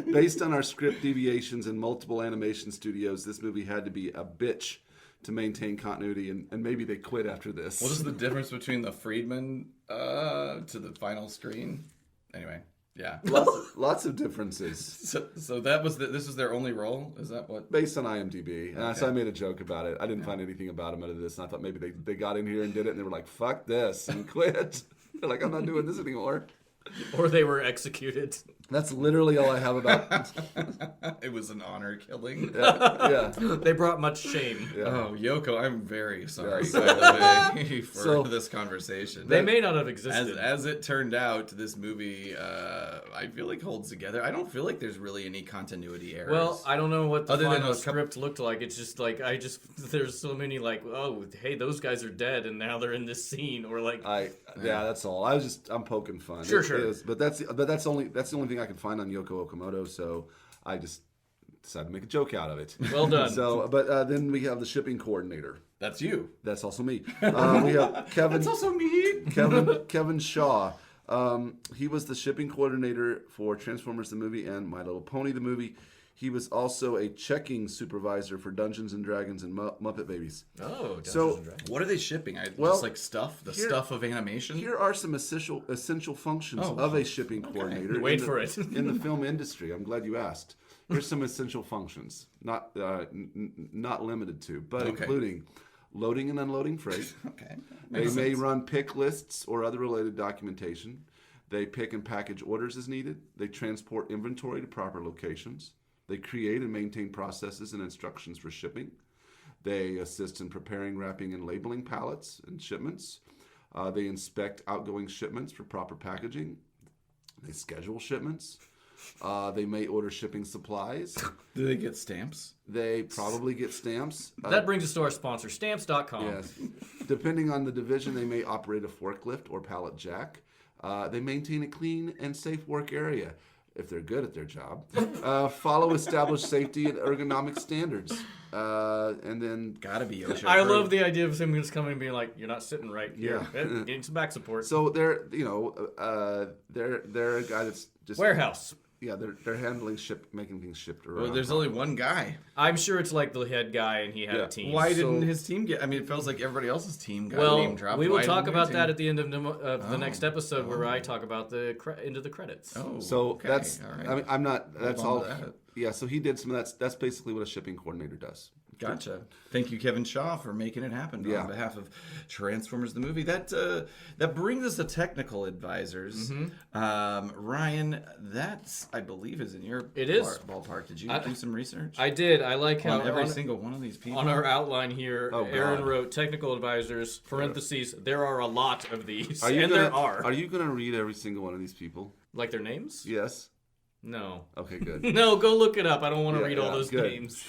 Based on our script deviations in multiple animation studios, this movie had to be a bitch to maintain continuity, and maybe they quit after this. What is the difference between the Friedman to the final screen? Anyway, yeah. Lots of differences. So that was this was their only role? Is that what? Based on IMDb. And so I made a joke about it. I didn't find anything about them out of this, and I thought maybe they got in here and did it, and they were like, fuck this, and quit. They're like, I'm not doing this anymore. Or they were executed. That's literally all I have about. It was an honor killing. Yeah. They brought much shame. Yeah. Oh, Yoko, I'm very sorry by the way for this conversation. They may not have existed. As it turned out, this movie, I feel like holds together. I don't feel like there's really any continuity errors. Well, I don't know what the final script looked like. It's just like there's so many like, oh, hey, those guys are dead and now they're in this scene, or like. That's all. I'm poking fun. Sure. But that's the only thing I could find on Yoko Okamoto, so I just decided to make a joke out of it. Well done. But then we have the shipping coordinator. That's you. That's also me. We have Kevin. That's also me. Kevin Shaw. He was the shipping coordinator for Transformers the movie and My Little Pony the movie. He was also a checking supervisor for Dungeons and Dragons and Muppet Babies. Oh, Dungeons and Dragons. What are they shipping? Just like stuff? Stuff of animation? Here are some essential functions of a shipping coordinator. Wait for it. In the film industry. I'm glad you asked. Here's some essential functions, not limited to, but including loading and unloading freight. Okay. They may run pick lists or other related documentation. They pick and package orders as needed. They transport inventory to proper locations. They create and maintain processes and instructions for shipping. They assist in preparing, wrapping, and labeling pallets and shipments. They inspect outgoing shipments for proper packaging. They schedule shipments. They may order shipping supplies. Do they get stamps? They probably get stamps. That brings us to our sponsor, Stamps.com. Yes. Depending on the division, they may operate a forklift or pallet jack. They maintain a clean and safe work area. if they're good at their job, follow established safety and ergonomic standards. And then Gotta be OSHA. I love the idea of him just coming and being like, "You're not sitting right here." Yeah. Getting some back support. so they're a guy that's just Warehouse. Yeah, they're handling making things shipped around. Well, there's only one guy. I'm sure it's like the head guy, and he had Yeah. a team. Why didn't his team get? I mean, it feels like everybody else's team got Well, name dropped. we will Why talk didn't about your that team? at the end of the next episode, where I talk about the into the credits. Oh, So okay. that's. All right. I mean, I'm not. That's on all. to that. Yeah. So he did some of that. That's basically what a shipping coordinator does. Gotcha. Thank you, Kevin Shaw, for making it happen Yeah. on behalf of Transformers the movie. That brings us to technical advisors. Ryan, that's I believe is in your It is. ballpark. Did you I- do some research I did. I like how on every single one of these people? on our outline here, Oh, Aaron God. wrote technical advisors, parentheses, there are a lot of these. Are you and gonna, there are. Are you going to read every single one of these people? Like their names? Yes. No. Okay. Good. No, go look it up. I don't want to Yeah, read all yeah, those good. names.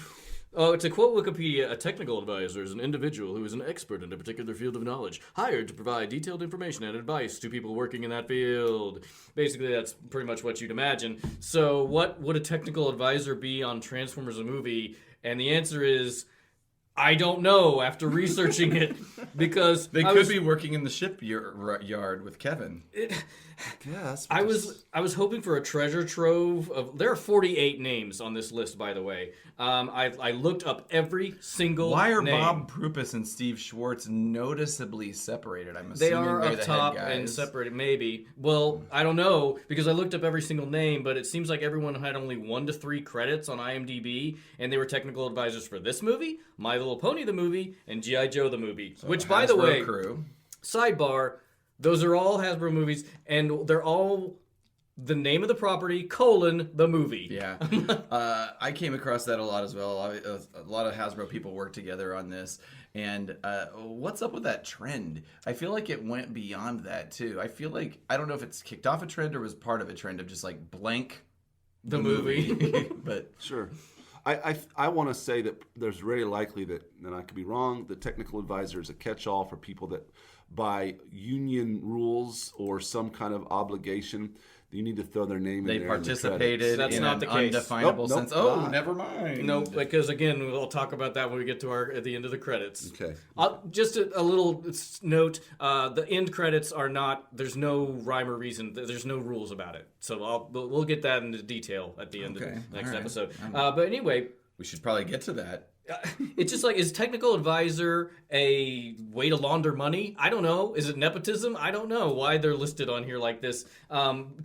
Oh, to quote Wikipedia, a technical advisor is an individual who is an expert in a particular field of knowledge, hired to provide detailed information and advice to people working in that field. Basically, that's pretty much what you'd imagine. So, what would a technical advisor be on Transformers the movie? And the answer is, I don't know after researching it, because They I could was- be working in the shipyard with Kevin. Yes. I was hoping for a treasure trove of. There are 48 names on this list, by the way. I looked up every single. Why are name. Bob Prupus and Steve Schwartz noticeably separated? I'm They assuming are they're up the top head guys. and separated, maybe. Well, I don't know because I looked up every single name, but it seems like everyone had only 1 to 3 credits on IMDb, and they were technical advisors for this movie, My Little Pony the movie, and GI Joe the movie. Which, by the Hasbro way, crew. sidebar, those are all Hasbro movies, and they're all the name of the property, the movie. Yeah, I came across that a lot as well. A lot of Hasbro people work together on this. And what's up with that trend? I feel like it went beyond that too. I feel like I don't know if it's kicked off a trend or was part of a trend of just like blank The movie. but Sure. I want to say that there's very likely that, and I could be wrong, the technical advisor is a catch-all for people that by union rules or some kind of obligation, you need to throw their name they in there. in the credits. participated That's in not an the case. undefinable Nope, sense. nope, Oh, not. never mind. No, because again, we'll talk about that when we get to at the end of the credits. Okay. Just a little note: the end credits are not. There's no rhyme or reason. There's no rules about it. So we'll get that into detail at the end of Okay, the next all right. episode. But anyway, We should probably get to that. it's just like, is technical advisor a way to launder money? I don't know. Is it nepotism? I don't know why they're listed on here like this.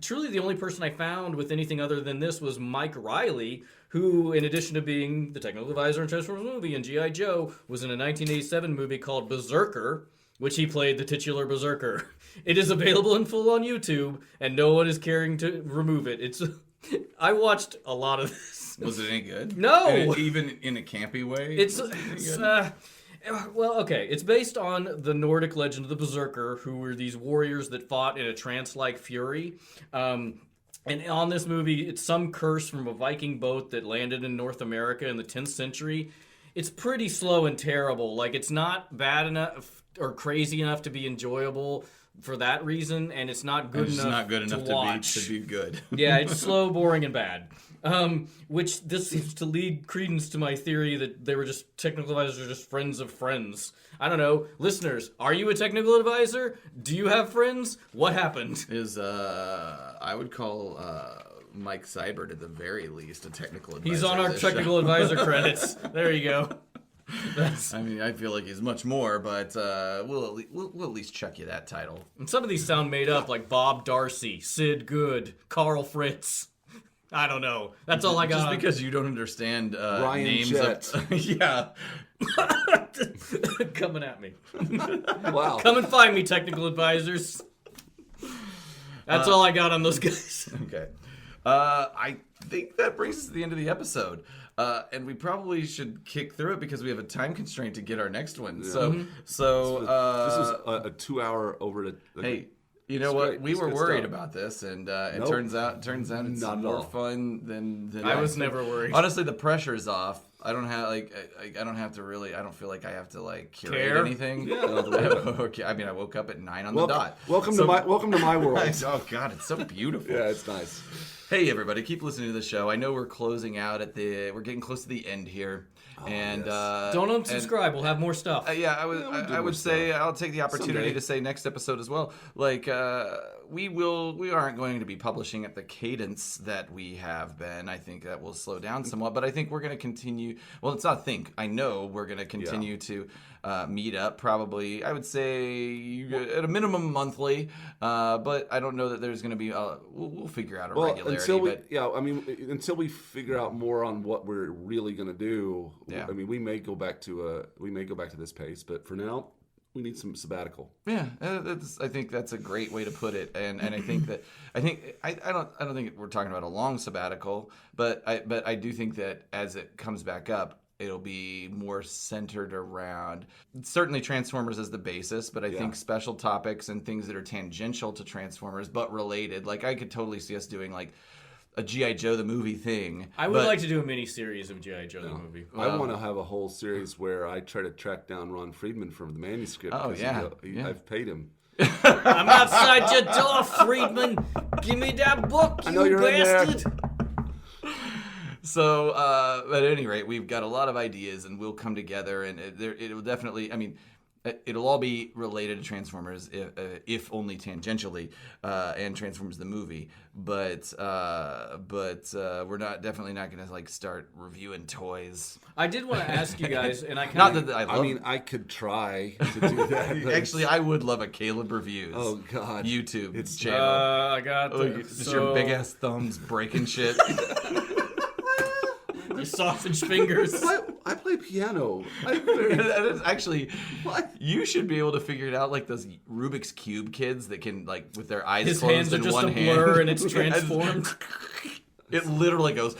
Truly, the only person I found with anything other than this was Mike Riley, who, in addition to being the technical advisor in Transformers movie and G.I. Joe, was in a 1987 movie called Berserker, which he played the titular Berserker. It is available in full on YouTube, and no one is caring to remove it. I watched a lot of this. Was it any good? No! Even in a campy way? It's Was it any good? well, okay. It's based on the Nordic legend of the Berserker, who were these warriors that fought in a trance-like fury. And on this movie, it's some curse from a Viking boat that landed in North America in the 10th century. It's pretty slow and terrible. Like, it's not bad enough or crazy enough to be enjoyable for that reason, and it's not good It's enough not good enough to watch. to be good. Yeah, it's slow, boring, and bad. Which this seems to lead credence to my theory that they were just technical advisors are just friends of friends. I don't know. Listeners, are you a technical advisor? Do you have friends? What happened? I would call Mike Seibert at the very least a technical advisor. He's on our of this technical show. advisor credits. There you go. I mean, I feel like he's much more, but we'll at least chuck you that title. And some of these sound made up, like Bob Darcy, Sid Good, Carl Fritz. I don't know. That's all I got. Just because you don't understand Ryan names Jett. of yeah. Coming at me. Wow. Come and find me, technical advisors. That's all I got on those guys. Okay. I think that brings us to the end of the episode. And we probably should kick through it because we have a time constraint to get our next one. So This was a 2-hour over the. hey, you know It's what? great. We It's were good worried stuff. about this, and it Nope. turns out it's Not at more all. fun than I was expected. never worried. Honestly, the pressure's off. I don't have I don't have to really. I don't feel like I have to like curate Care? anything. Yeah. Okay. I mean, I woke up at 9 on the dot. Welcome to my world. Oh God, it's so beautiful. Yeah, it's nice. Hey everybody, keep listening to the show. I know we're closing out we're getting close to the end here. And yes. Don't unsubscribe. We'll have more stuff. I would say I'll take the opportunity Someday. to say next episode as well. Like we aren't going to be publishing at the cadence that we have been. I think that will slow down somewhat, but I think we're going to continue. Well, it's not think. I know we're going to continue to meet up. Probably, I would say at a minimum monthly. But I don't know that there's going to be. We'll figure out a regularity. Until we figure out more on what we're really going to do. Yeah. I mean, we may go back to this pace, but for now, we need some sabbatical. Yeah, I think that's a great way to put it, and I think that I don't think we're talking about a long sabbatical, but I do think that as it comes back up, it'll be more centered around certainly Transformers as the basis, but I think special topics and things that are tangential to Transformers but related. Like I could totally see us doing like a G.I. Joe the movie thing. I would like to do a mini series of G.I. Joe the movie. I want to have a whole series where I try to track down Ron Friedman from the manuscript. Oh, yeah. I've paid him. I'm outside your door, Friedman. Give me that book, I know you you're in there. bastard. So, at any rate, we've got a lot of ideas, and we'll come together, and it'll definitely. I mean, it'll all be related to Transformers, if only tangentially, and Transformers the movie. But we're definitely not going to like start reviewing toys. I did want to ask you guys, and I Not kind of... that I love. I mean, I could try to do that. Actually, I would love a Caleb Reviews. Oh God, YouTube It's- channel. I got Just your big ass thumbs breaking shit. your sausage fingers. I play piano. That is actually What? You should be able to figure it out like those Rubik's Cube kids that can like with their eyes His closed hands are in just one a hand. blur and it's transformed. It literally goes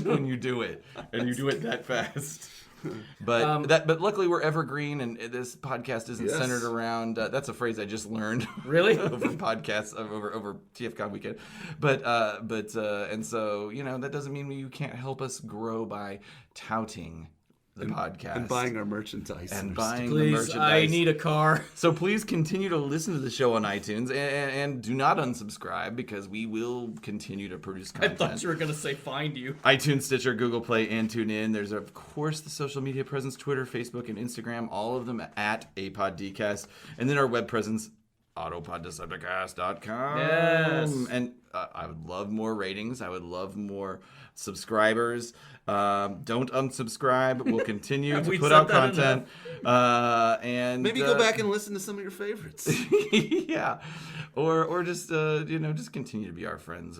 when you do it, and you do it that fast. But luckily we're evergreen, and this podcast isn't Yes. centered around. That's a phrase I just learned. Really? over podcasts over TFCon weekend, and so that doesn't mean you can't help us grow by touting the podcast And buying our merchandise. and buying the Please, merchandise. I need a car. So please continue to listen to the show on iTunes and do not unsubscribe because we will continue to produce I content. thought you were going to say find you. iTunes, Stitcher, Google Play, and TuneIn. There's, of course, the social media presence, Twitter, Facebook, and Instagram, all of them at ApodDcast. And then our web presence, AutopodDecepticast.com. Yes. And I would love more ratings. I would love more subscribers. Don't unsubscribe. We'll continue Have to we put said out that content. And Maybe go back and listen to some of your favorites. yeah, or just just continue to be our friends.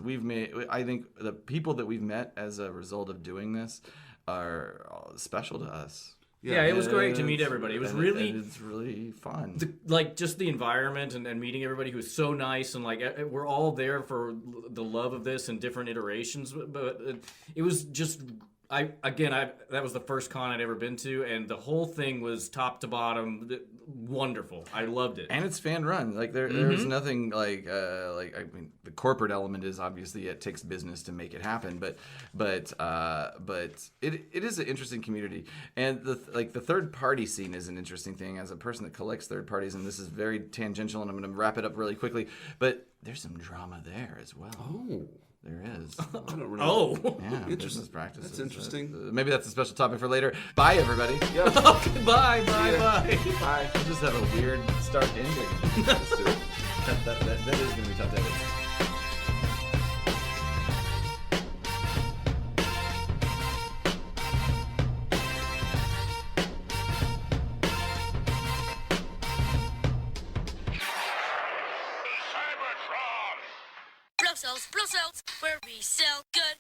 I think the people that we've met as a result of doing this are special to us. Yeah, it was great to meet everybody. It was really... it's really fun. just the environment and meeting everybody who was so nice, and we're all there for the love of this in different iterations, but it was just that was the first con I'd ever been to, and the whole thing was top to bottom wonderful. I loved it. And it's fan run. Like there is nothing like I mean the corporate element is obviously it takes business to make it happen, but it is an interesting community, and the third party scene is an interesting thing. As a person that collects third parties, and this is very tangential, and I'm going to wrap it up really quickly, but there's some drama there as well. Oh. There is. I don't really Oh. Yeah, business practices. That's interesting. Maybe that's a special topic for later. Bye, everybody. Okay, bye. Bye. We'll just have a weird start ending. Let's do it. That is going to be tough to edit. Cybertron! Brussels, where we sell good.